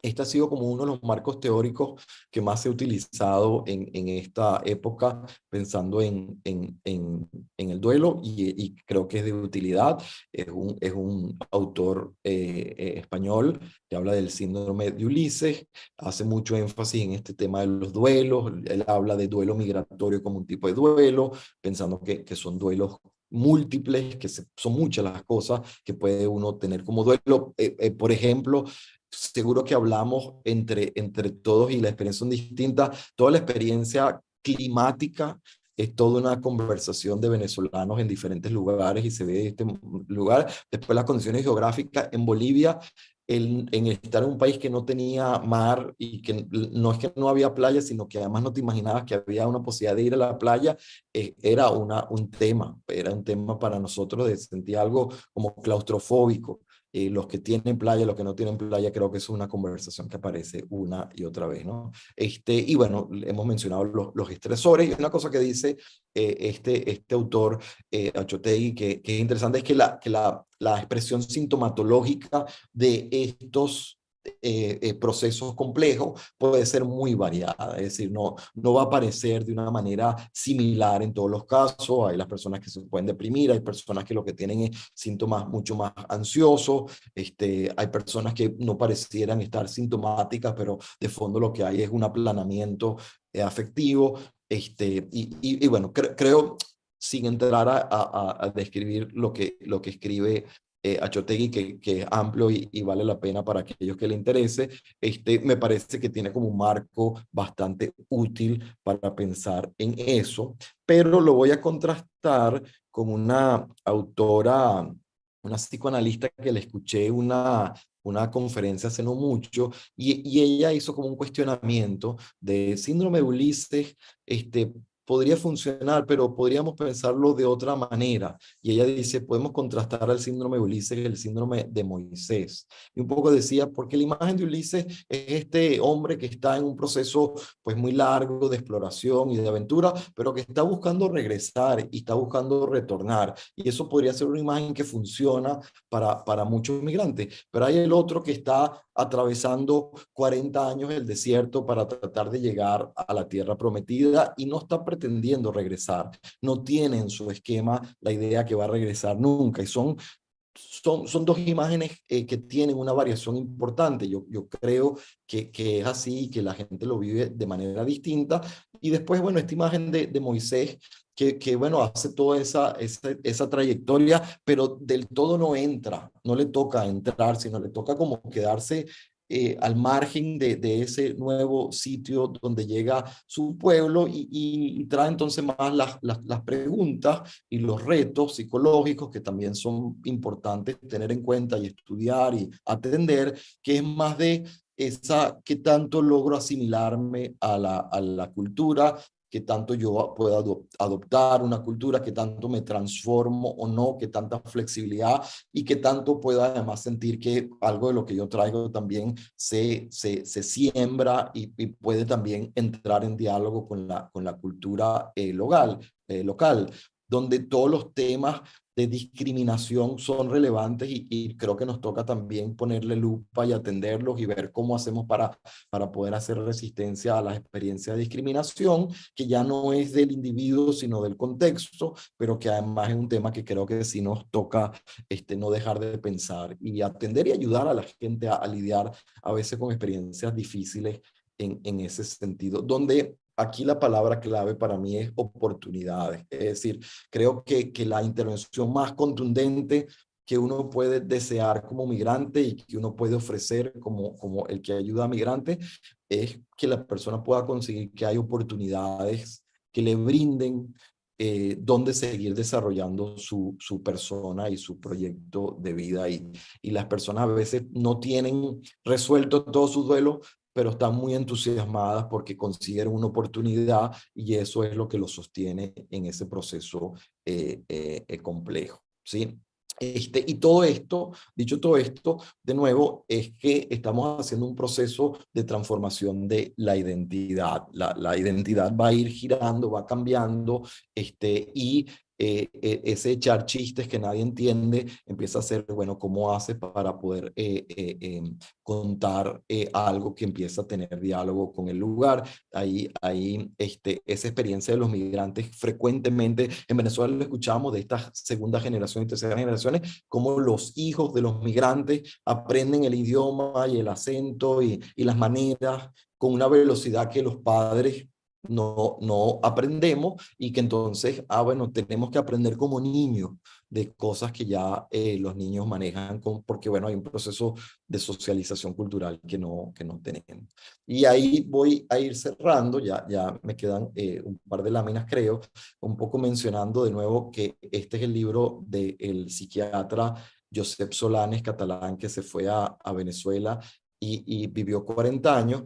D: este ha sido como uno de los marcos teóricos que más se ha utilizado en esta época, pensando en el duelo, y creo que es de utilidad. Es un autor español que habla del síndrome de Ulises, hace mucho énfasis en este tema de los duelos. Él habla de duelo migratorio como un tipo de duelo, pensando que son duelos múltiples, que son muchas las cosas que puede uno tener como duelo. Por ejemplo, seguro que hablamos entre todos y las experiencias son distintas. Toda la experiencia climática es toda una conversación de venezolanos en diferentes lugares y se ve de este lugar. Después las condiciones geográficas en Bolivia, en estar en un país que no tenía mar y que no es que no había playa, sino que además no te imaginabas que había una posibilidad de ir a la playa. Era un tema para nosotros, de sentir algo como claustrofóbico. los que tienen playa, los que no tienen playa, creo que es una conversación que aparece una y otra vez, ¿no? Y bueno, hemos mencionado los estresores, y una cosa que dice este autor, Achotegui, que es interesante, es que la expresión sintomatológica de estos procesos complejos puede ser muy variada, es decir, no va a aparecer de una manera similar en todos los casos. Hay las personas que se pueden deprimir, hay personas que lo que tienen es síntomas mucho más ansiosos, hay personas que no parecieran estar sintomáticas, pero de fondo lo que hay es un aplanamiento afectivo, y bueno, creo, sin entrar a describir lo que escribe Achotegui, que es amplio y vale la pena para aquellos que le interese, me parece que tiene como un marco bastante útil para pensar en eso, pero lo voy a contrastar con una autora, una psicoanalista que le escuché una conferencia hace no mucho, y ella hizo como un cuestionamiento de síndrome de Ulises, podría funcionar, pero podríamos pensarlo de otra manera. Y ella dice, podemos contrastar al síndrome de Ulises y el síndrome de Moisés. Y un poco decía, porque la imagen de Ulises es este hombre que está en un proceso pues muy largo de exploración y de aventura, pero que está buscando regresar y está buscando retornar. Y eso podría ser una imagen que funciona para muchos migrantes. Pero hay el otro que está atravesando 40 años el desierto para tratar de llegar a la tierra prometida y no está pretendiendo regresar. No tiene en su esquema la idea que va a regresar nunca, y son dos imágenes que tienen una variación importante. Yo creo que es así, que la gente lo vive de manera distinta. Y después, bueno, esta imagen de Moisés, que bueno, hace toda esa trayectoria, pero del todo no entra, no le toca entrar, sino le toca como quedarse al margen de ese nuevo sitio donde llega su pueblo, y trae entonces más las preguntas y los retos psicológicos que también son importantes tener en cuenta y estudiar y atender, que es más de qué tanto logro asimilarme a la cultura, qué tanto yo puedo adoptar una cultura, qué tanto me transformo o no, qué tanta flexibilidad, y qué tanto puedo además sentir que algo de lo que yo traigo también se siembra y puede también entrar en diálogo con la cultura local, donde todos los temas de discriminación son relevantes, y creo que nos toca también ponerle lupa y atenderlos y ver cómo hacemos para poder hacer resistencia a las experiencias de discriminación, que ya no es del individuo, sino del contexto, pero que además es un tema que creo que sí nos toca no dejar de pensar y atender y ayudar a la gente a lidiar a veces con experiencias difíciles en ese sentido, donde aquí la palabra clave para mí es oportunidades. Es decir, creo que la intervención más contundente que uno puede desear como migrante y que uno puede ofrecer como el que ayuda a migrantes es que la persona pueda conseguir que hay oportunidades que le brinden dónde seguir desarrollando su persona y su proyecto de vida. Y las personas a veces no tienen resuelto todo su duelo, pero están muy entusiasmadas porque consiguieron una oportunidad, y eso es lo que los sostiene en ese proceso complejo, ¿sí? Y todo esto, dicho todo esto, de nuevo, es que estamos haciendo un proceso de transformación de la identidad. La identidad va a ir girando, va cambiando, y ese echar chistes que nadie entiende empieza a ser, bueno, ¿cómo hace para poder contar algo que empieza a tener diálogo con el lugar? Ahí esa experiencia de los migrantes, frecuentemente en Venezuela lo escuchamos de esta segunda generación y tercera generaciones, como los hijos de los migrantes aprenden el idioma y el acento y las maneras con una velocidad que los padres no aprendemos, y que entonces, bueno, tenemos que aprender como niños de cosas que ya los niños manejan, porque bueno, hay un proceso de socialización cultural que no tenemos. Y ahí voy a ir cerrando, ya me quedan un par de láminas, creo, un poco mencionando de nuevo que este es el libro del psiquiatra Josep Solanes, catalán, que se fue a Venezuela y vivió 40 años.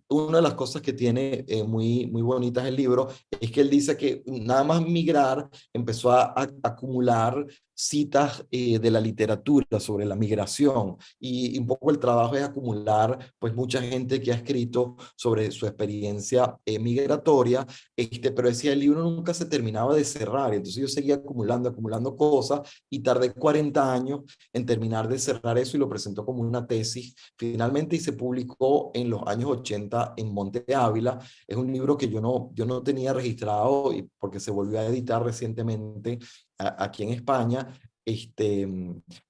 D: Una de las cosas que tiene muy bonitas el libro es que él dice que nada más migrar empezó a acumular citas de la literatura sobre la migración, y un poco el trabajo es acumular pues mucha gente que ha escrito sobre su experiencia migratoria, pero decía, el libro nunca se terminaba de cerrar, entonces yo seguía acumulando cosas, y tardé 40 años en terminar de cerrar eso, y lo presentó como una tesis finalmente, y se publicó en los años 80 en Monte Ávila. Es un libro que yo no tenía registrado, porque se volvió a editar recientemente aquí en España.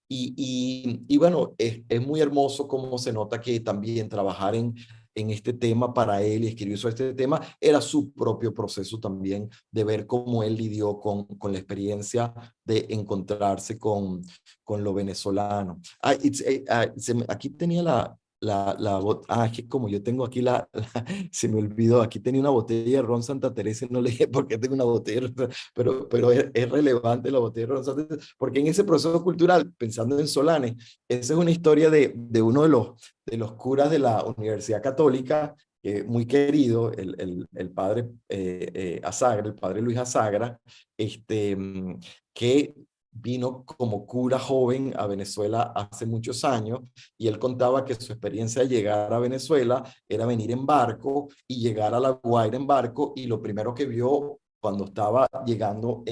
D: Y bueno, es muy hermoso cómo se nota que también trabajar en este tema para él y escribir sobre este tema era su propio proceso también de ver cómo él lidió con la experiencia de encontrarse con lo venezolano. Aquí tenía es que como yo tengo aquí se me olvidó, aquí tenía una botella de ron Santa Teresa, y no le dije por qué tengo una botella, pero es relevante la botella de ron Santa Teresa, porque en ese proceso cultural, pensando en Solanes, esa es una historia de uno de los curas de la Universidad Católica, muy querido, el padre Azagra, el padre Luis Azagra, que vino como cura joven a Venezuela hace muchos años, y él contaba que su experiencia de llegar a Venezuela era venir en barco y llegar a La Guaira en barco, y lo primero que vio cuando estaba llegando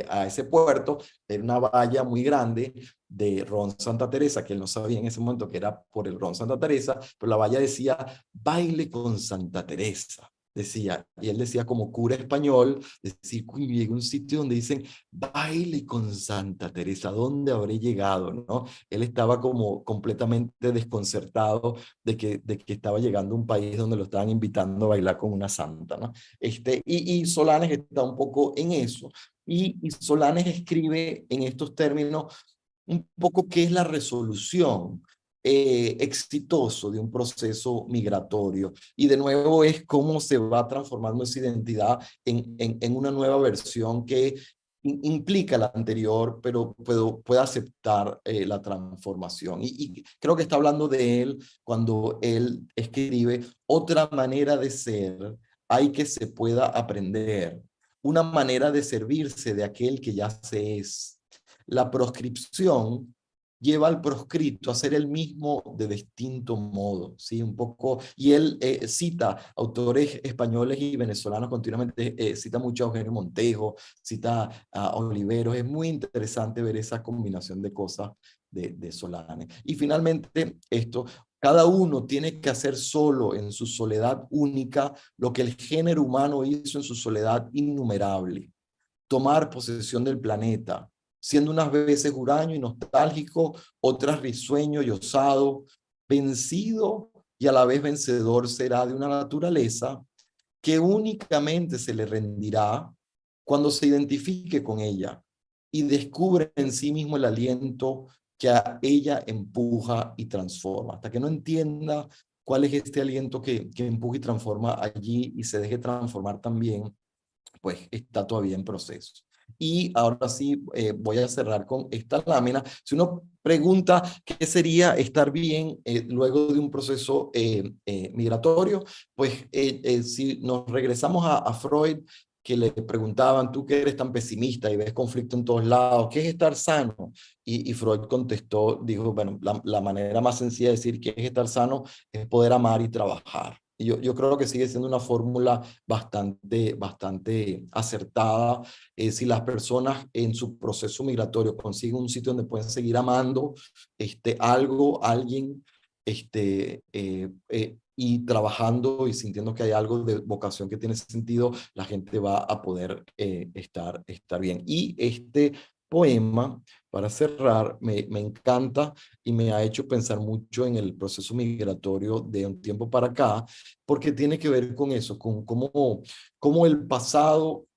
D: a ese puerto era una valla muy grande de ron Santa Teresa, que él no sabía en ese momento que era por el ron Santa Teresa, pero la valla decía baile con Santa Teresa. Decía, y él decía como cura español, decir, llegué a un sitio donde dicen baile con Santa Teresa, ¿dónde habré llegado? ¿No? Él estaba como completamente desconcertado de que estaba llegando a un país donde lo estaban invitando a bailar con una santa, ¿no? Y Solanes está un poco en eso, y Solanes escribe en estos términos un poco qué es la resolución exitoso de un proceso migratorio, y de nuevo es cómo se va transformando esa identidad en una nueva versión que implica la anterior, pero puede aceptar la transformación. Y creo que está hablando de él cuando él escribe otra manera de ser, hay que se pueda aprender, una manera de servirse de aquel que ya se es. La proscripción lleva al proscrito a ser el mismo de distinto modo, ¿sí? Un poco, y él cita autores españoles y venezolanos continuamente, cita mucho a Eugenio Montejo, cita a Oliveros. Es muy interesante ver esa combinación de cosas de Solanes. Y finalmente esto, cada uno tiene que hacer solo en su soledad única lo que el género humano hizo en su soledad innumerable: tomar posesión del planeta, siendo unas veces huraño y nostálgico, otras risueño y osado, vencido y a la vez vencedor será de una naturaleza que únicamente se le rendirá cuando se identifique con ella y descubre en sí mismo el aliento que a ella empuja y transforma. Hasta que no entienda cuál es este aliento que empuja y transforma allí y se deje transformar también, pues está todavía en proceso. Y ahora sí, voy a cerrar con esta lámina. Si uno pregunta qué sería estar bien luego de un proceso migratorio, pues si nos regresamos a Freud, que le preguntaban, tú que eres tan pesimista y ves conflicto en todos lados, ¿qué es estar sano? Y Freud contestó, dijo, bueno, la manera más sencilla de decir qué es estar sano es poder amar y trabajar. Y yo creo que sigue siendo una fórmula bastante acertada. Si las personas en su proceso migratorio consiguen un sitio donde pueden seguir amando algo, alguien, y trabajando y sintiendo que hay algo de vocación que tiene sentido, la gente va a poder estar bien. Y este poema, para cerrar, me encanta y me ha hecho pensar mucho en el proceso migratorio de un tiempo para acá, porque tiene que ver con eso, con cómo el pasado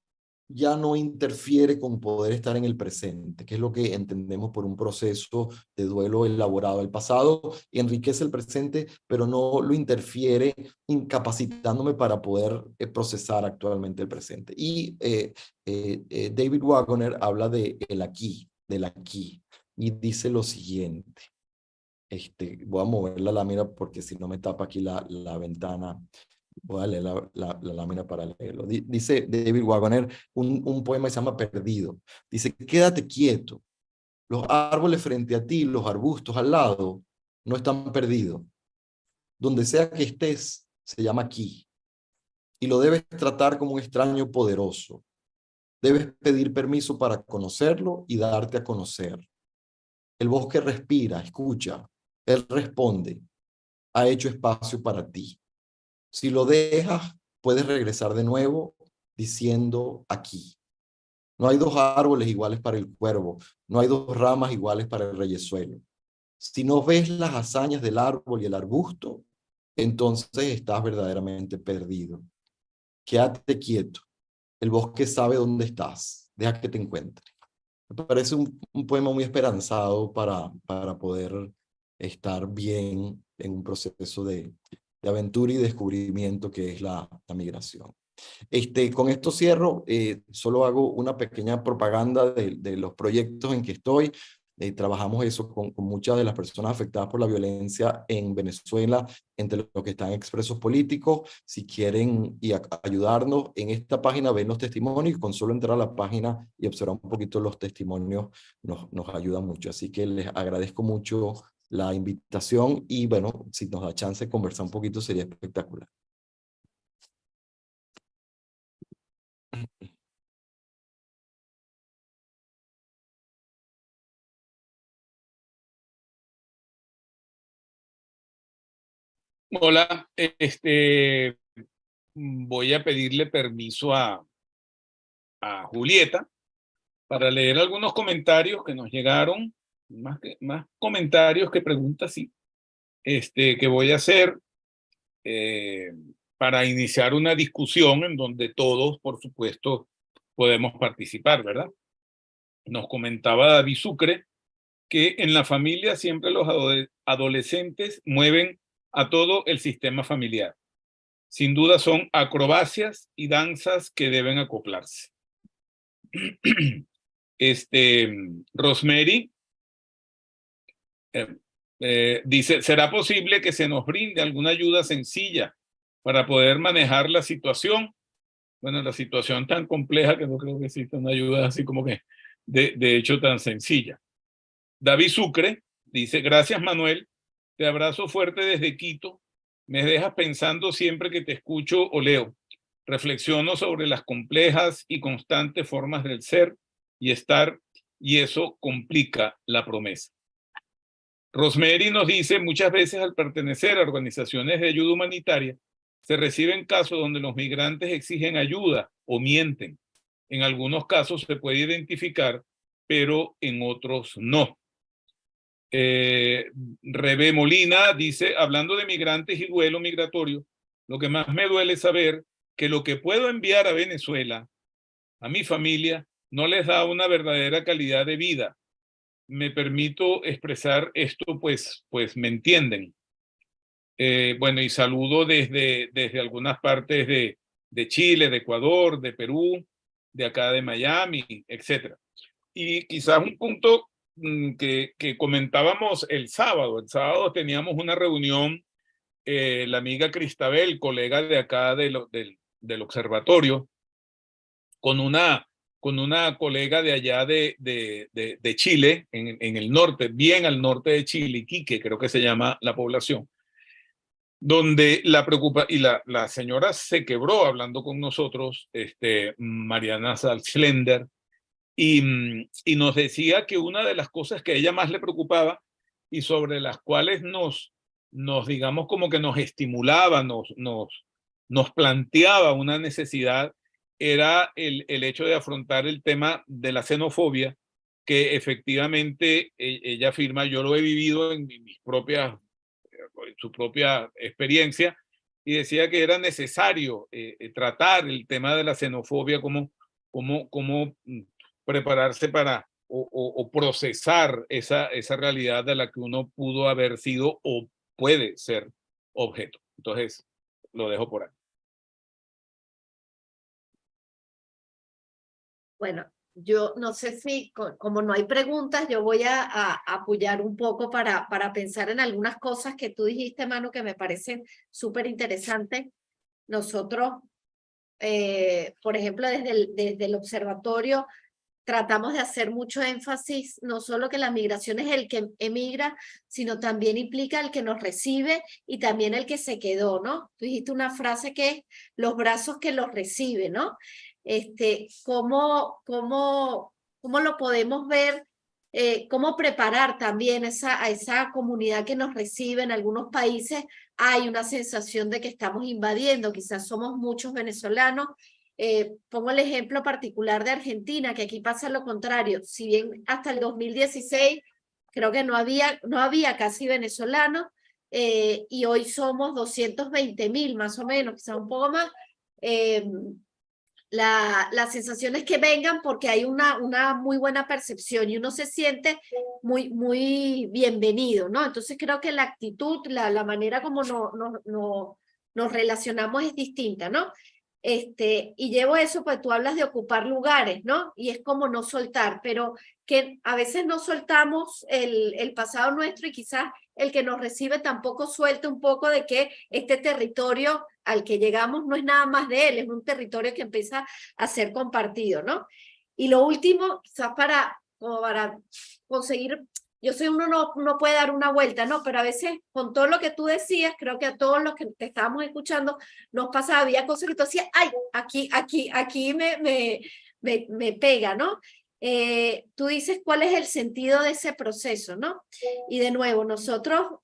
D: ya no interfiere con poder estar en el presente, que es lo que entendemos por un proceso de duelo elaborado. El pasado enriquece el presente, pero no lo interfiere, incapacitándome para poder procesar actualmente el presente. Y David Wagoner habla de el aquí, del aquí, y dice lo siguiente. Voy a mover la lámina porque si no me tapa aquí la ventana. Voy a leer la lámina para leerlo. Dice David Wagoner, un poema que se llama Perdido. Dice, quédate quieto, Los árboles frente a ti, los arbustos al lado, no están perdidos. Donde sea que estés, se llama aquí. Y lo debes tratar como un extraño poderoso. Debes pedir permiso para conocerlo y darte a conocer. El bosque respira, escucha. Él responde. Ha hecho espacio para ti. Si lo dejas, puedes regresar de nuevo diciendo aquí. No hay dos árboles iguales para el cuervo. No hay dos ramas iguales para el reyesuelo. Si no ves las hazañas del árbol y el arbusto, entonces estás verdaderamente perdido. Quédate quieto. El bosque sabe dónde estás. Deja que te encuentre. Me parece un poema muy esperanzado para poder estar bien en un proceso de aventura y descubrimiento que es la migración. Con esto cierro, solo hago una pequeña propaganda de los proyectos en que estoy. Trabajamos eso con muchas de las personas afectadas por la violencia en Venezuela, entre los que están expresos políticos. Si quieren ayudarnos, en esta página ven los testimonios, y con solo entrar a la página y observar un poquito los testimonios nos ayuda mucho. Así que les agradezco mucho la invitación y bueno, si nos da chance de conversar un poquito sería espectacular.
A: Hola, voy a pedirle permiso a Julieta para leer algunos comentarios que nos llegaron, más comentarios que preguntas, sí, que voy a hacer para iniciar una discusión en donde todos, por supuesto, podemos participar, ¿verdad? Nos comentaba David Sucre que en la familia siempre los adolescentes mueven a todo el sistema familiar. Sin duda son acrobacias y danzas que deben acoplarse. Rosemary dice, ¿será posible que se nos brinde alguna ayuda sencilla para poder manejar la situación? Bueno, la situación tan compleja que no creo que exista una ayuda así como que de hecho tan sencilla. David Sucre dice, gracias Manuel, te abrazo fuerte desde Quito, me dejas pensando siempre que te escucho o leo. Reflexiono sobre las complejas y constantes formas del ser y estar, y eso complica la promesa. Rosemary nos dice, muchas veces al pertenecer a organizaciones de ayuda humanitaria, se reciben casos donde los migrantes exigen ayuda o mienten. En algunos casos se puede identificar, pero en otros no. Rebe Molina dice, hablando de migrantes y duelo migratorio, lo que más me duele es saber que lo que puedo enviar a Venezuela, a mi familia, no les da una verdadera calidad de vida. Me permito expresar esto, pues me entienden. Bueno, y saludo desde algunas partes de Chile, de Ecuador, de Perú, de acá de Miami, etc. Y quizás un punto que comentábamos el sábado. El sábado teníamos una reunión, la amiga Cristabel, colega de acá del observatorio, con una colega de allá de Chile, en el norte, bien al norte de Chile, Iquique, creo que se llama la población, donde la preocupa, y la señora se quebró hablando con nosotros, Mariana Salzlender, y nos decía que una de las cosas que a ella más le preocupaba y sobre las cuales nos digamos, como que nos estimulaba, nos planteaba una necesidad, era el hecho de afrontar el tema de la xenofobia, que efectivamente ella afirma, yo lo he vivido en su propia experiencia, y decía que era necesario tratar el tema de la xenofobia como prepararse para o procesar esa realidad de la que uno pudo haber sido o puede ser objeto. Entonces, lo dejo por ahí.
C: Bueno, yo no sé si, como no hay preguntas, yo voy a apoyar un poco para pensar en algunas cosas que tú dijiste, Manu, que me parecen súper interesantes. Nosotros, por ejemplo, desde el observatorio, tratamos de hacer mucho énfasis, no solo que la migración es el que emigra, sino también implica el que nos recibe y también el que se quedó, ¿no? Tú dijiste una frase que es los brazos que los reciben, ¿no? ¿Cómo lo podemos ver? Cómo preparar también a esa comunidad que nos recibe. En algunos países hay una sensación de que estamos invadiendo, quizás somos muchos venezolanos. Pongo el ejemplo particular de Argentina, que aquí pasa lo contrario. Si bien hasta el 2016 creo que no había casi venezolanos, y hoy somos 220.000 más o menos, quizás un poco más. La sensación es que vengan porque hay una muy buena percepción y uno se siente muy bienvenido, ¿no? Entonces creo que la actitud, la manera como nos relacionamos es distinta, ¿no? Y llevo eso, pues tú hablas de ocupar lugares, ¿no? Y es como no soltar, pero que a veces no soltamos el pasado nuestro y quizás el que nos recibe tampoco suelte un poco de que este territorio al que llegamos no es nada más de él, es un territorio que empieza a ser compartido, ¿no? Y lo último, quizás para conseguir, yo sé uno no puede dar una vuelta, ¿no? Pero a veces con todo lo que tú decías, creo que a todos los que te estábamos escuchando nos pasaba, había cosas que tú decías, ay, aquí me pega, ¿no? Tú dices cuál es el sentido de ese proceso, ¿no? Y de nuevo, nosotros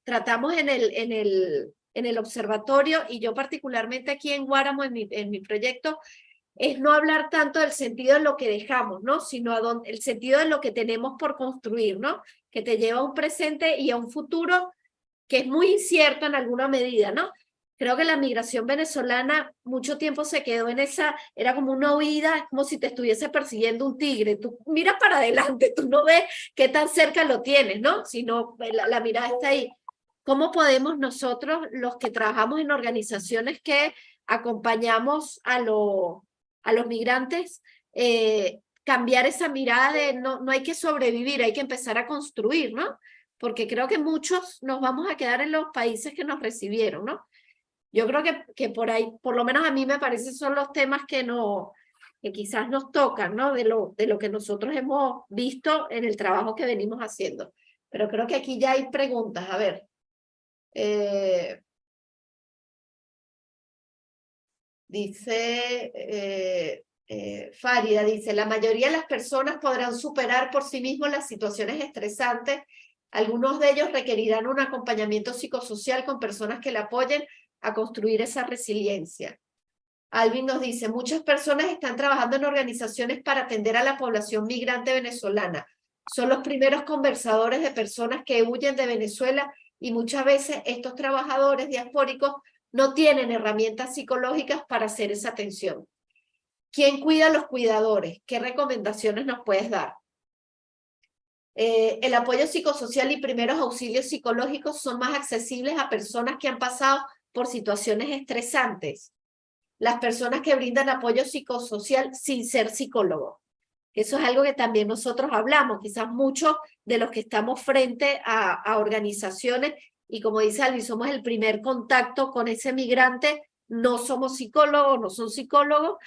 C: tratamos en el observatorio, y yo particularmente aquí en Guáramo, en mi proyecto, es no hablar tanto del sentido de lo que dejamos, ¿no? Sino el sentido de lo que tenemos por construir, ¿no? Que te lleva a un presente y a un futuro que es muy incierto en alguna medida, ¿no? Creo que la migración venezolana mucho tiempo se quedó en era como una huida, es como si te estuviese persiguiendo un tigre. Tú miras para adelante, tú no ves qué tan cerca lo tienes, ¿no? Sino la mirada está ahí. ¿Cómo podemos nosotros, los que trabajamos en organizaciones que acompañamos a los migrantes, cambiar esa mirada de no hay que sobrevivir, hay que empezar a construir, ¿no? Porque creo que muchos nos vamos a quedar en los países que nos recibieron, ¿no? Yo creo que por ahí, por lo menos a mí me parece, son los temas que quizás nos tocan, ¿no? De lo que nosotros hemos visto en el trabajo que venimos haciendo. Pero creo que aquí ya hay preguntas. A ver. Dice Farida, dice, la mayoría de las personas podrán superar por sí mismos las situaciones estresantes. Algunos de ellos requerirán un acompañamiento psicosocial con personas que le apoyen a construir esa resiliencia. Alvin nos dice, muchas personas están trabajando en organizaciones para atender a la población migrante venezolana. Son los primeros conversadores de personas que huyen de Venezuela y muchas veces estos trabajadores diaspóricos no tienen herramientas psicológicas para hacer esa atención. ¿Quién cuida a los cuidadores? ¿Qué recomendaciones nos puedes dar? El apoyo psicosocial y primeros auxilios psicológicos son más accesibles a personas que han pasado por situaciones estresantes. Las personas que brindan apoyo psicosocial sin ser psicólogos. Eso es algo que también nosotros hablamos. Quizás muchos de los que estamos frente a organizaciones, y como dice Alvin, somos el primer contacto con ese migrante, no somos psicólogos, no son psicólogos.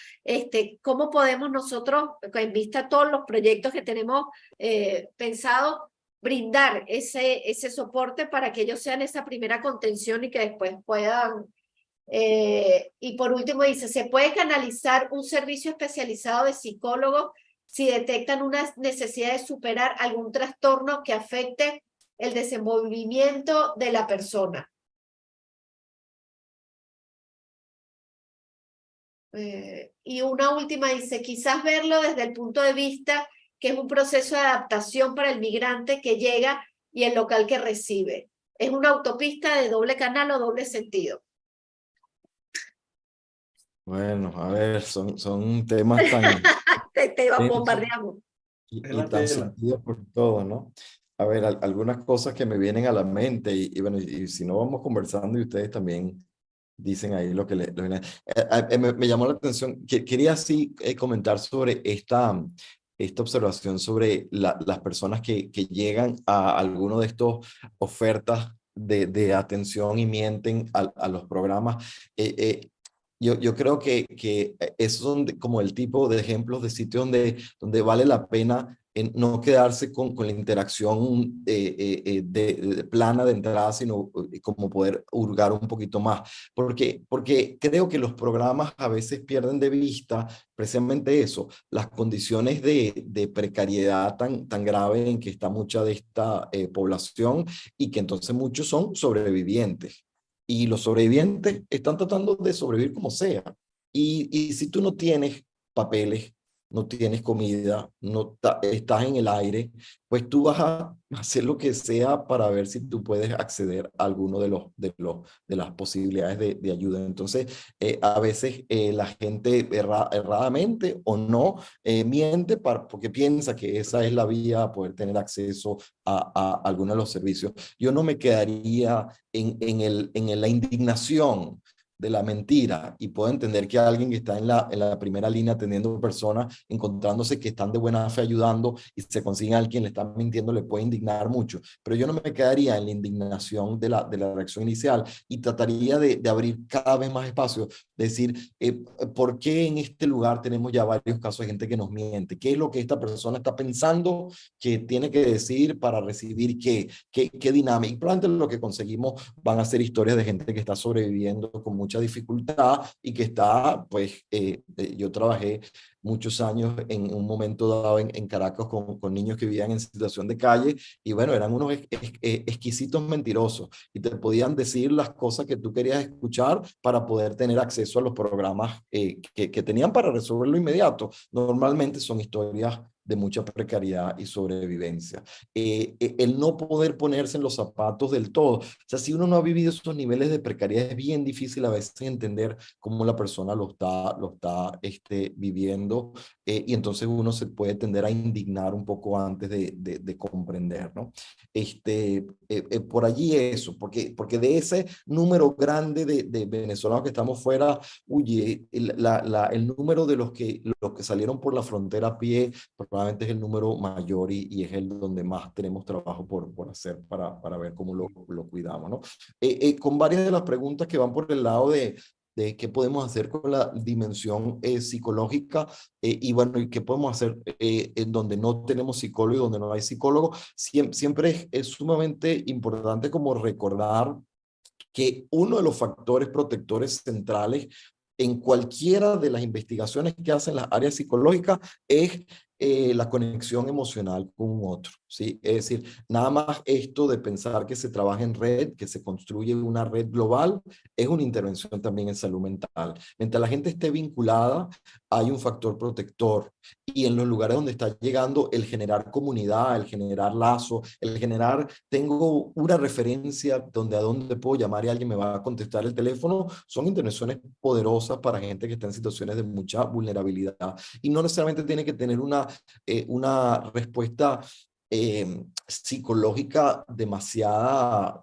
C: ¿Cómo podemos nosotros, en vista a todos los proyectos que tenemos pensados, brindar ese soporte para que ellos sean esa primera contención y que después puedan... y por último dice, ¿se puede canalizar un servicio especializado de psicólogos si detectan una necesidad de superar algún trastorno que afecte el desenvolvimiento de la persona? Y una última dice, quizás verlo desde el punto de vista que es un proceso de adaptación para el migrante que llega y el local que recibe. Es una autopista de doble canal o doble sentido.
D: Bueno, a ver, son temas tan...
C: te bombardeamos.
D: Y tan sentidos por todo, ¿no? A ver, algunas cosas que me vienen a la mente y bueno, y si no vamos conversando y ustedes también dicen ahí lo que me llamó la atención. Quería así comentar sobre esta observación sobre las personas que llegan a alguno de estos ofertas de atención y mienten a los programas. yo creo que esos son como el tipo de ejemplos de sitios donde vale la pena no quedarse con la interacción de plana de entrada, sino como poder hurgar un poquito más. Porque creo que los programas a veces pierden de vista precisamente eso, las condiciones de precariedad tan grave en que está mucha de esta población y que entonces muchos son sobrevivientes. Y los sobrevivientes están tratando de sobrevivir como sea. Y si tú no tienes papeles, no tienes comida, no estás en el aire, pues tú vas a hacer lo que sea para ver si tú puedes acceder a alguno de las posibilidades de ayuda. Entonces, a veces la gente erradamente o no miente porque piensa que esa es la vía a poder tener acceso a alguno de los servicios. Yo no me quedaría en la indignación de la mentira, y puedo entender que alguien que está en la primera línea atendiendo personas, encontrándose que están de buena fe ayudando y se consigue a alguien le está mintiendo, le puede indignar mucho, pero yo no me quedaría en la indignación de la reacción inicial y trataría de abrir cada vez más espacios, decir, ¿por qué en este lugar tenemos ya varios casos de gente que nos miente? ¿Qué es lo que esta persona está pensando que tiene que decir para recibir qué dinámica? Y probablemente lo que conseguimos van a ser historias de gente que está sobreviviendo con mucha dificultad y que está, pues, yo trabajé muchos años en un momento dado en Caracas con niños que vivían en situación de calle y bueno, eran unos exquisitos mentirosos y te podían decir las cosas que tú querías escuchar para poder tener acceso a los programas que tenían para resolverlo inmediato. Normalmente son historias de mucha precariedad y sobrevivencia. El no poder ponerse en los zapatos del todo. O sea, si uno no ha vivido esos niveles de precariedad, es bien difícil a veces entender cómo la persona lo está viviendo, y entonces uno se puede tender a indignar un poco antes de comprender, ¿no? Por allí eso, porque de ese número grande de venezolanos que estamos fuera, oye, el número de los que salieron por la frontera a pie probablemente es el número mayor y es el donde más tenemos trabajo por hacer para ver cómo lo cuidamos, ¿no? Con varias de las preguntas que van por el lado de qué podemos hacer con la dimensión psicológica, y bueno, y qué podemos hacer en donde no tenemos psicólogo y donde no hay psicólogo, siempre es sumamente importante como recordar que uno de los factores protectores centrales en cualquiera de las investigaciones que hacen las áreas psicológicas es la conexión emocional con un otro, ¿sí? Es decir, nada más esto de pensar que se trabaja en red, que se construye una red global, es una intervención también en salud mental. Mientras la gente esté vinculada, hay un factor protector, y en los lugares donde está llegando, el generar comunidad, el generar lazo, el generar, tengo una referencia donde a dónde puedo llamar y alguien me va a contestar el teléfono, son intervenciones poderosas para gente que está en situaciones de mucha vulnerabilidad. Y no necesariamente tiene que tener una respuesta psicológica demasiada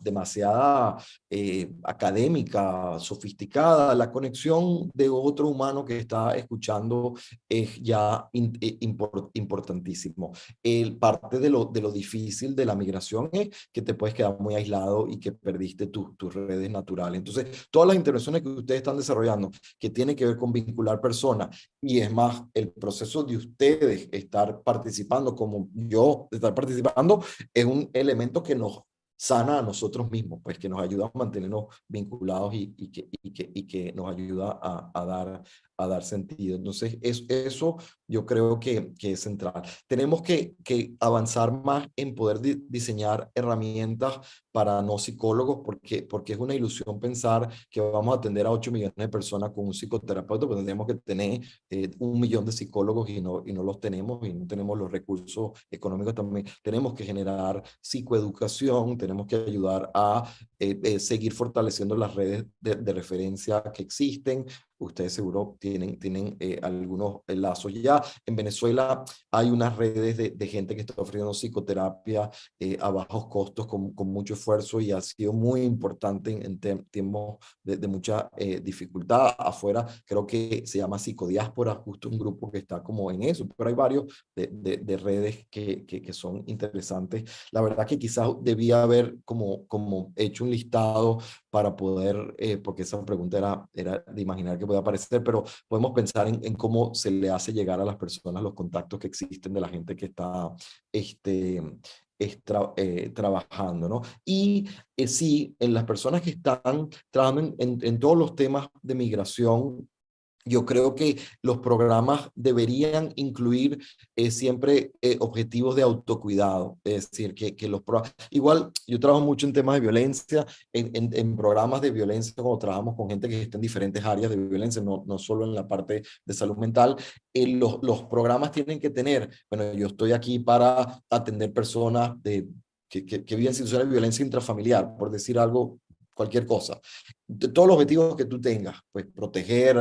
D: académica, sofisticada. La conexión de otro humano que está escuchando es ya importantísimo. Parte de lo difícil de la migración es que te puedes quedar muy aislado y que perdiste tus redes naturales. Entonces, todas las intervenciones que ustedes están desarrollando, que tienen que ver con vincular personas, y es más, el proceso de ustedes estar participando, como yo, estar participando, es un elemento que nos sana a nosotros mismos, pues que nos ayuda a mantenernos vinculados y que nos ayuda a dar sentido. Entonces, eso yo creo que es central. Tenemos que avanzar más en poder diseñar herramientas para no psicólogos, porque es una ilusión pensar que vamos a atender a 8 millones de personas con un psicoterapeuta, pues tendríamos que tener 1 millón de psicólogos y no los tenemos, y no tenemos los recursos económicos también. Tenemos que generar psicoeducación, tenemos que ayudar a seguir fortaleciendo las redes de referencia que existen. Ustedes seguro tienen algunos lazos ya. En Venezuela hay unas redes de gente que está ofreciendo psicoterapia a bajos costos con mucho esfuerzo, y ha sido muy importante en tiempos de mucha dificultad. Afuera creo que se llama Psicodiáspora, justo un grupo que está como en eso, pero hay varios de redes que son interesantes. La verdad que quizás debía haber como hecho un listado para poder, porque esa pregunta era de imaginar que podía aparecer, pero podemos pensar en cómo se le hace llegar a las personas los contactos que existen de la gente que está trabajando, ¿no? Y sí, en las personas que están trabajando en todos los temas de migración, yo creo que los programas deberían incluir siempre objetivos de autocuidado, es decir, igual yo trabajo mucho en temas de violencia, en programas de violencia, cuando trabajamos con gente que está en diferentes áreas de violencia, no solo en la parte de salud mental, los programas tienen que tener, bueno, yo estoy aquí para atender personas que viven situaciones de violencia intrafamiliar, por decir algo, cualquier cosa. Todos los objetivos que tú tengas, pues proteger,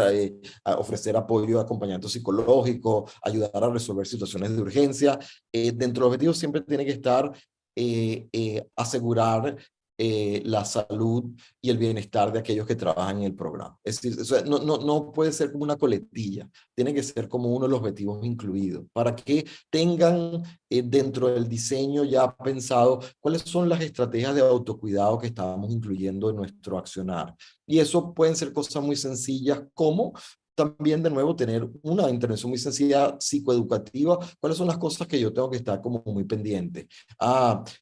D: ofrecer apoyo, acompañamiento psicológico, ayudar a resolver situaciones de urgencia. Dentro de los objetivos siempre tiene que estar asegurar la salud y el bienestar de aquellos que trabajan en el programa. Es decir, no puede ser como una coletilla, tiene que ser como uno de los objetivos incluidos, para que tengan dentro del diseño ya pensado cuáles son las estrategias de autocuidado que estábamos incluyendo en nuestro accionar. Y eso pueden ser cosas muy sencillas como también de nuevo tener una intervención muy sencilla psicoeducativa. ¿Cuáles son las cosas que yo tengo que estar como muy pendiente?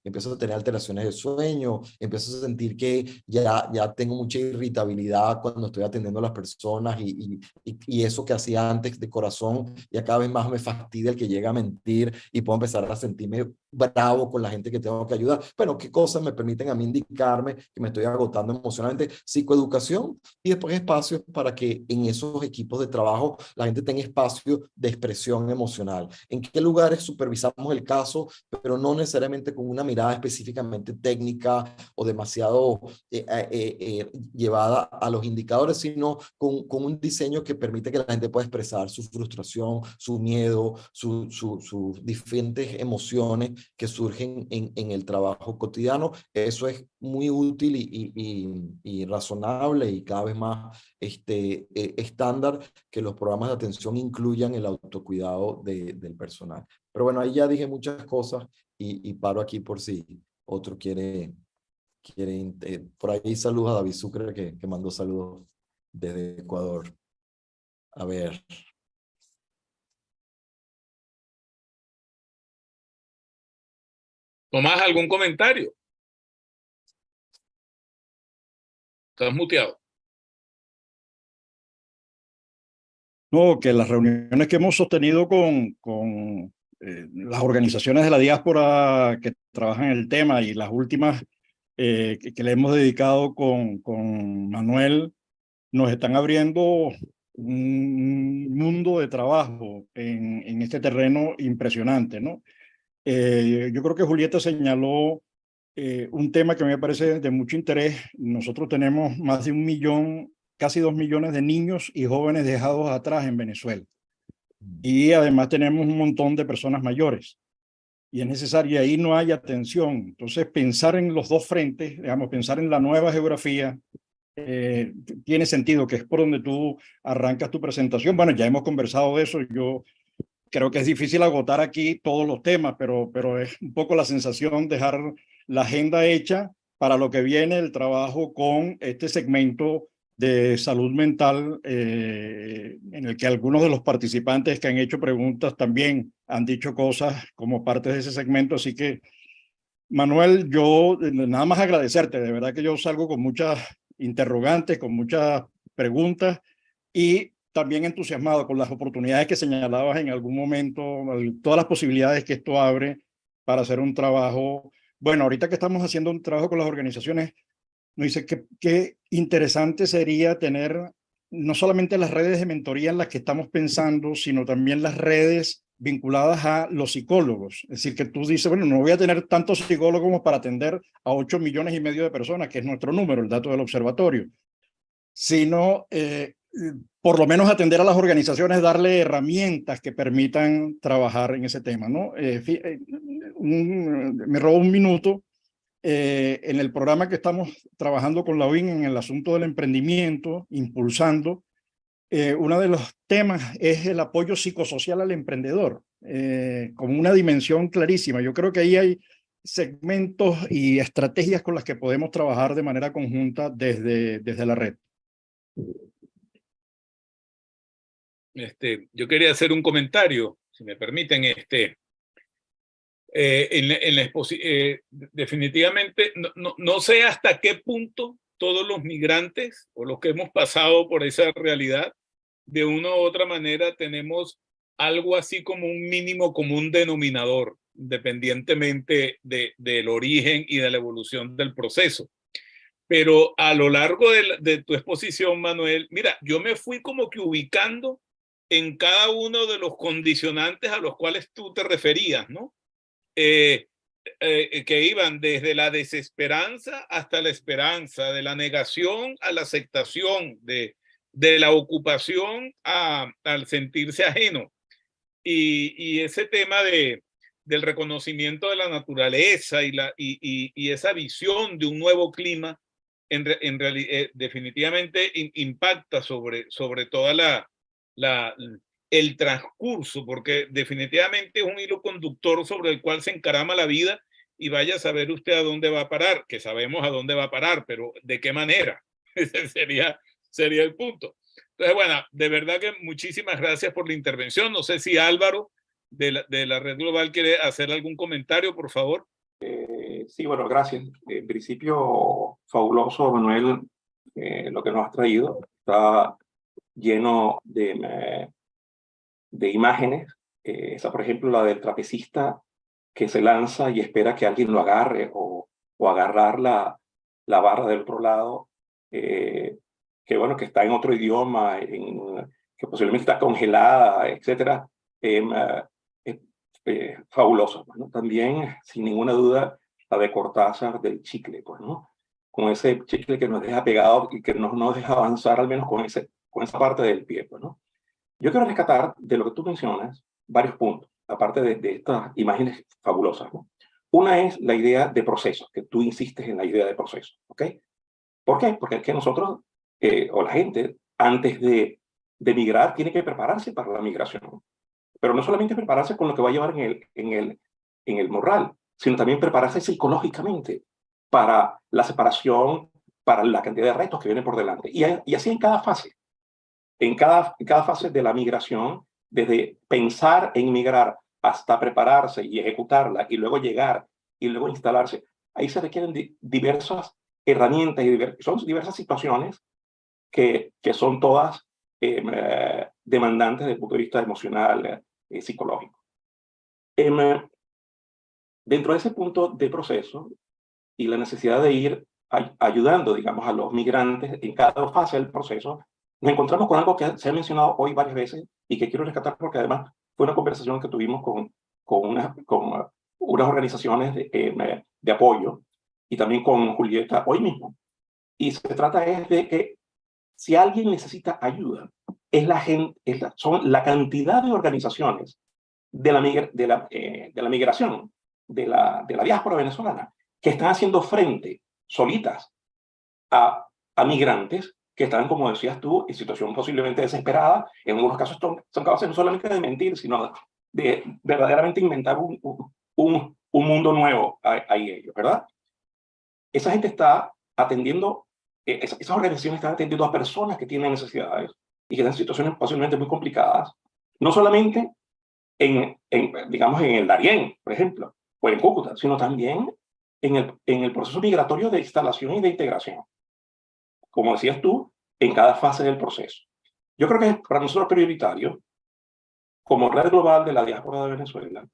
D: Empiezo a tener alteraciones de sueño, empiezo a sentir que ya tengo mucha irritabilidad cuando estoy atendiendo a las personas y eso que hacía antes de corazón, ya cada vez más me fastidia el que llega a mentir y puedo empezar a sentirme bravo con la gente que tengo que ayudar. Bueno, ¿qué cosas me permiten a mí indicarme que me estoy agotando emocionalmente? Psicoeducación y después espacios para que en esos equipos de trabajo la gente tenga espacio de expresión emocional. ¿En qué lugares supervisamos el caso, pero no necesariamente con una mirada específicamente técnica o demasiado llevada a los indicadores, sino con un diseño que permite que la gente pueda expresar su frustración, su miedo, sus diferentes emociones que surgen en el trabajo cotidiano? Eso es muy útil y razonable y cada vez más estándar que los programas de atención incluyan el autocuidado del personal. Pero bueno, ahí ya dije muchas cosas y paro aquí por si otro quiere por ahí saludos a David Sucre que mandó saludos desde Ecuador. A ver.
A: Tomás, ¿algún comentario? Estás muteado.
B: No, que las reuniones que hemos sostenido con las organizaciones de la diáspora que trabajan en el tema y las últimas que le hemos dedicado con Manuel, nos están abriendo un mundo de trabajo en este terreno impresionante, ¿no? Yo creo que Julieta señaló un tema que me parece de mucho interés. Nosotros tenemos más de 1 millón, casi 2 millones de niños y jóvenes dejados atrás en Venezuela. Y además tenemos un montón de personas mayores. Y es necesario, y ahí no hay atención. Entonces, pensar en los dos frentes, digamos, pensar en la nueva geografía, tiene sentido, que es por donde tú arrancas tu presentación. Bueno, ya hemos conversado de eso. Yo creo que es difícil agotar aquí todos los temas, pero es un poco la sensación de dejar la agenda hecha para lo que viene, el trabajo con este segmento de salud mental, en el que algunos de los participantes que han hecho preguntas también han dicho cosas como parte de ese segmento. Así que, Manuel, yo nada más agradecerte. De verdad que yo salgo con muchas interrogantes, con muchas preguntas y también entusiasmado con las oportunidades que señalabas en algún momento, todas las posibilidades que esto abre para hacer un trabajo. Bueno, ahorita que estamos haciendo un trabajo con las organizaciones, nos dice que qué interesante sería tener no solamente las redes de mentoría en las que estamos pensando, sino también las redes vinculadas a los psicólogos. Es decir, que tú dices, bueno, no voy a tener tantos psicólogos como para atender a 8,5 millones de personas, que es nuestro número, el dato del observatorio, sino por lo menos atender a las organizaciones, darle herramientas que permitan trabajar en ese tema, ¿no? Me robo un minuto. En el programa que estamos trabajando con la OIN en el asunto del emprendimiento, impulsando, uno de los temas es el apoyo psicosocial al emprendedor, como una dimensión clarísima. Yo creo que ahí hay segmentos y estrategias con las que podemos trabajar de manera conjunta desde la red?
A: Yo quería hacer un comentario, si me permiten. Definitivamente no sé hasta qué punto todos los migrantes o los que hemos pasado por esa realidad, de una u otra manera tenemos algo así como un mínimo común denominador, independientemente del origen y de la evolución del proceso. Pero a lo largo de tu exposición, Manuel, mira, yo me fui como que ubicando en cada uno de los condicionantes a los cuales tú te referías, ¿no? Que iban desde la desesperanza hasta la esperanza, de la negación a la aceptación, de la ocupación al sentirse ajeno. Y ese tema del reconocimiento de la naturaleza y esa visión de un nuevo clima, en realidad, definitivamente impacta sobre toda el transcurso, porque definitivamente es un hilo conductor sobre el cual se encarama la vida, y vaya a saber usted a dónde va a parar, que sabemos a dónde va a parar, pero ¿de qué manera? Ese sería el punto. Entonces, bueno, de verdad que muchísimas gracias por la intervención. No sé si Álvaro de la Red Global quiere hacer algún comentario, por favor.
E: Sí, bueno, gracias. En principio, fabuloso, Manuel, lo que nos has traído. Está lleno de imágenes. Esa, por ejemplo, la del trapecista que se lanza y espera que alguien lo agarre, o agarrar la barra del otro lado, que bueno, que está en otro idioma, que posiblemente está congelada, etcétera. Fabuloso, ¿no? También, sin ninguna duda, la de Cortázar del chicle, pues, ¿no? Con ese chicle que nos deja pegado y que no nos deja avanzar, al menos con esa parte del pie, pues, ¿no? Yo quiero rescatar de lo que tú mencionas varios puntos, aparte de estas imágenes fabulosas, ¿no? Una es la idea de proceso, que tú insistes en la idea de proceso, ¿ok? ¿Por qué? Porque es que nosotros, o la gente, antes de migrar, tiene que prepararse para la migración. Pero no solamente prepararse con lo que va a llevar en el morral, sino también prepararse psicológicamente para la separación, para la cantidad de retos que vienen por delante. Y así en cada fase. En cada fase de la migración, desde pensar en migrar hasta prepararse y ejecutarla, y luego llegar, y luego instalarse, ahí se requieren diversas herramientas, y son diversas situaciones que son todas demandantes desde el punto de vista emocional, psicológico. Dentro de ese punto de proceso y la necesidad de ir ayudando, digamos, a los migrantes en cada fase del proceso, nos encontramos con algo que se ha mencionado hoy varias veces y que quiero rescatar, porque además fue una conversación que tuvimos con unas organizaciones de apoyo, y también con Julieta hoy mismo. Y se trata de que si alguien necesita ayuda, son la cantidad de organizaciones de la migración, de la diáspora venezolana, que están haciendo frente solitas a migrantes que están, como decías tú, en situación posiblemente desesperada. En algunos casos son capaces no solamente de mentir, sino de verdaderamente inventar un mundo nuevo a ellos, ¿verdad? Esa gente está atendiendo, esas organizaciones están atendiendo a personas que tienen necesidades y que están en situaciones posiblemente muy complicadas, no solamente digamos, en el Darién, por ejemplo, o en Cúcuta, sino también en el proceso migratorio de instalación y de integración. Como decías tú, en cada fase del proceso. Yo creo que es para nosotros prioritario, como Red Global de la Diáspora de Venezuela,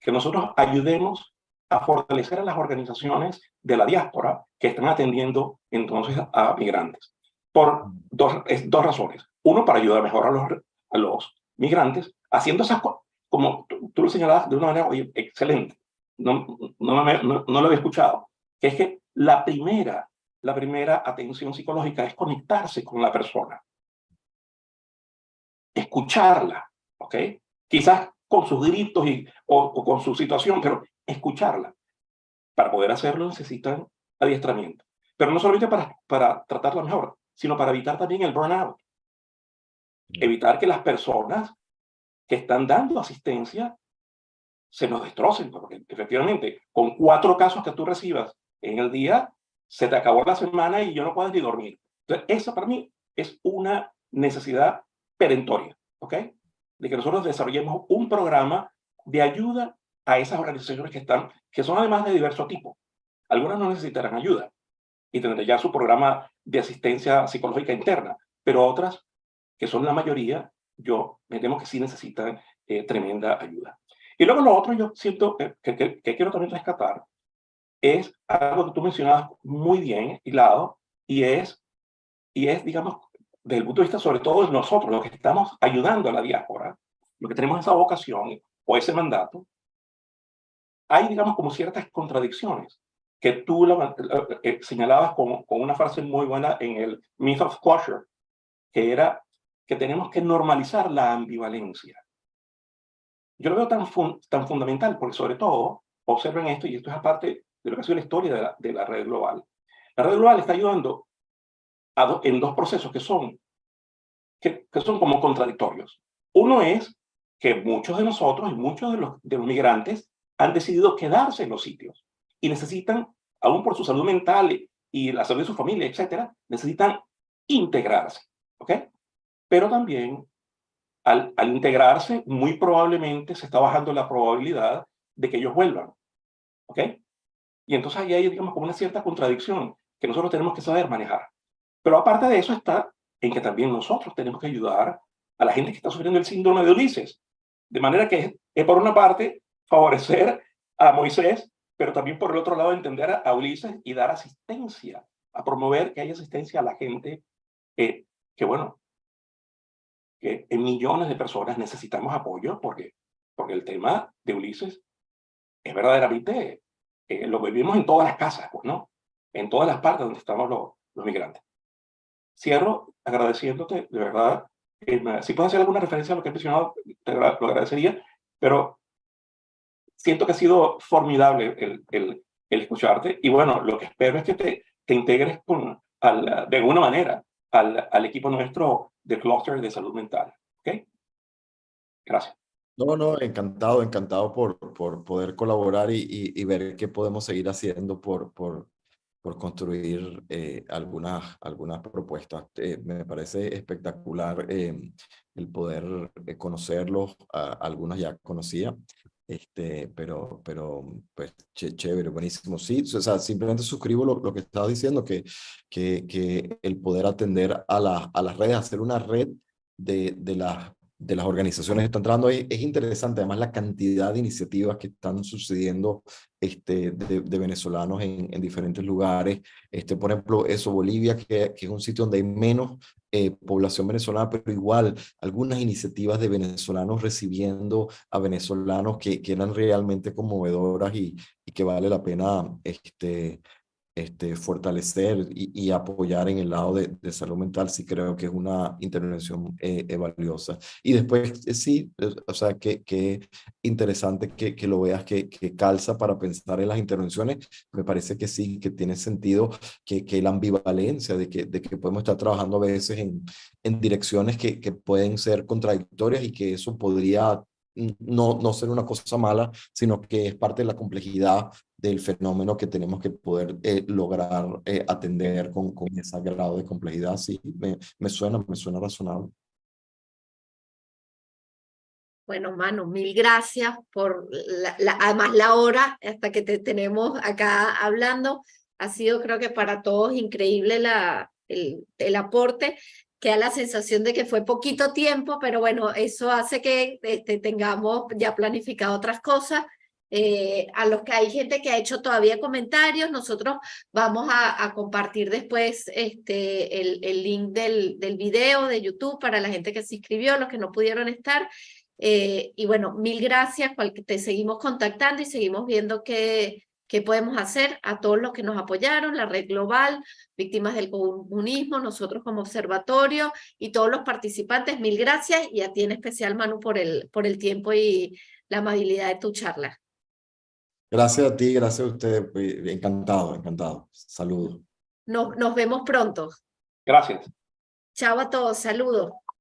E: que nosotros ayudemos a fortalecer a las organizaciones de la diáspora que están atendiendo entonces a migrantes. Por dos razones. Uno, para ayudar mejor a los migrantes, haciendo esas cosas, como tú lo señalabas de una manera excelente. No lo había escuchado. Que es que la primera atención psicológica es conectarse con la persona. Escucharla, ¿ok? Quizás con sus gritos o con su situación, pero escucharla. Para poder hacerlo necesitan adiestramiento. Pero no solamente para tratarla mejor, sino para evitar también el burnout. Evitar que las personas que están dando asistencia se nos destrocen, porque efectivamente, con 4 casos que tú recibas en el día, se te acabó la semana y yo no puedes ni dormir. Entonces, esa para mí es una necesidad perentoria, ¿ok? De que nosotros desarrollemos un programa de ayuda a esas organizaciones que son además de diverso tipo. Algunas no necesitarán ayuda y tendrán ya su programa de asistencia psicológica interna, pero otras, que son la mayoría, me temo que sí necesitan tremenda ayuda. Y luego lo otro yo siento que quiero también rescatar es algo que tú mencionabas muy bien, Hilado, y es, digamos, desde el punto de vista sobre todo de nosotros, los que estamos ayudando a la diáspora, los que tenemos esa vocación o ese mandato, hay, digamos, como ciertas contradicciones que tú señalabas con una frase muy buena en el Myth of Closure, que era que tenemos que normalizar la ambivalencia. Yo lo veo tan fundamental, porque sobre todo, observen esto, y esto es aparte de lo que ha sido la historia de la red global. La red global está ayudando en 2 procesos que son como contradictorios. Uno es que muchos de nosotros y muchos de los migrantes han decidido quedarse en los sitios y necesitan, aún por su salud mental y la salud de su familia, etcétera, necesitan integrarse, ¿ok? Pero también al integrarse, muy probablemente se está bajando la probabilidad de que ellos vuelvan, ¿ok? Y entonces ahí hay, digamos, como una cierta contradicción que nosotros tenemos que saber manejar. Pero aparte de eso está en que también nosotros tenemos que ayudar a la gente que está sufriendo el síndrome de Ulises. De manera que es por una parte favorecer a Moisés, pero también por el otro lado entender a Ulises y dar asistencia, a promover que haya asistencia a la gente que bueno, que en millones de personas necesitamos apoyo porque el tema de Ulises es verdaderamente, lo vivimos en todas las casas, pues, ¿no? En todas las partes donde estamos los migrantes. Cierro agradeciéndote, de verdad, si puedes hacer alguna referencia a lo que he mencionado, lo agradecería, pero siento que ha sido formidable el escucharte y bueno, lo que espero es que te integres de alguna manera al equipo nuestro de Cluster de Salud Mental. ¿Ok? Gracias.
D: No, encantado por poder colaborar y ver qué podemos seguir haciendo por construir algunas propuestas. Me parece espectacular el poder conocerlos, algunos ya conocía, pero pues chévere, buenísimo. Sí, o sea, simplemente suscribo lo que estabas diciendo, que el poder atender a las redes, hacer una red de las organizaciones que están entrando es interesante. Además, la cantidad de iniciativas que están sucediendo de venezolanos en diferentes lugares. Por ejemplo, Bolivia, que es un sitio donde hay menos población venezolana, pero igual algunas iniciativas de venezolanos recibiendo a venezolanos que eran realmente conmovedoras y que vale la pena fortalecer y apoyar en el lado de salud mental. Sí creo que es una intervención valiosa. Y después, sí, o sea, que interesante que lo veas que calza para pensar en las intervenciones. Me parece que sí, que tiene sentido que la ambivalencia de que podemos estar trabajando a veces en direcciones que pueden ser contradictorias y que eso podría no ser una cosa mala, sino que es parte de la complejidad del fenómeno que tenemos que poder lograr atender con ese grado de complejidad. Sí, me suena razonable.
C: Bueno, Manu, mil gracias por además la hora hasta que te tenemos acá hablando. Ha sido, creo que para todos, increíble el aporte. Queda la sensación de que fue poquito tiempo, pero bueno, eso hace que tengamos ya planificado otras cosas. A los que hay gente que ha hecho todavía comentarios, nosotros vamos a compartir después el link del video de YouTube para la gente que se inscribió, los que no pudieron estar. Y bueno, mil gracias, te seguimos contactando y seguimos viendo qué podemos hacer a todos los que nos apoyaron, la Red Global, Víctimas del Comunismo, nosotros como observatorio y todos los participantes, mil gracias, y a ti en especial, Manu, por el tiempo y la amabilidad de tu charla.
D: Gracias a ti, gracias a ustedes. Encantado. Saludos.
C: Nos vemos pronto.
E: Gracias.
C: Chao a todos, saludos.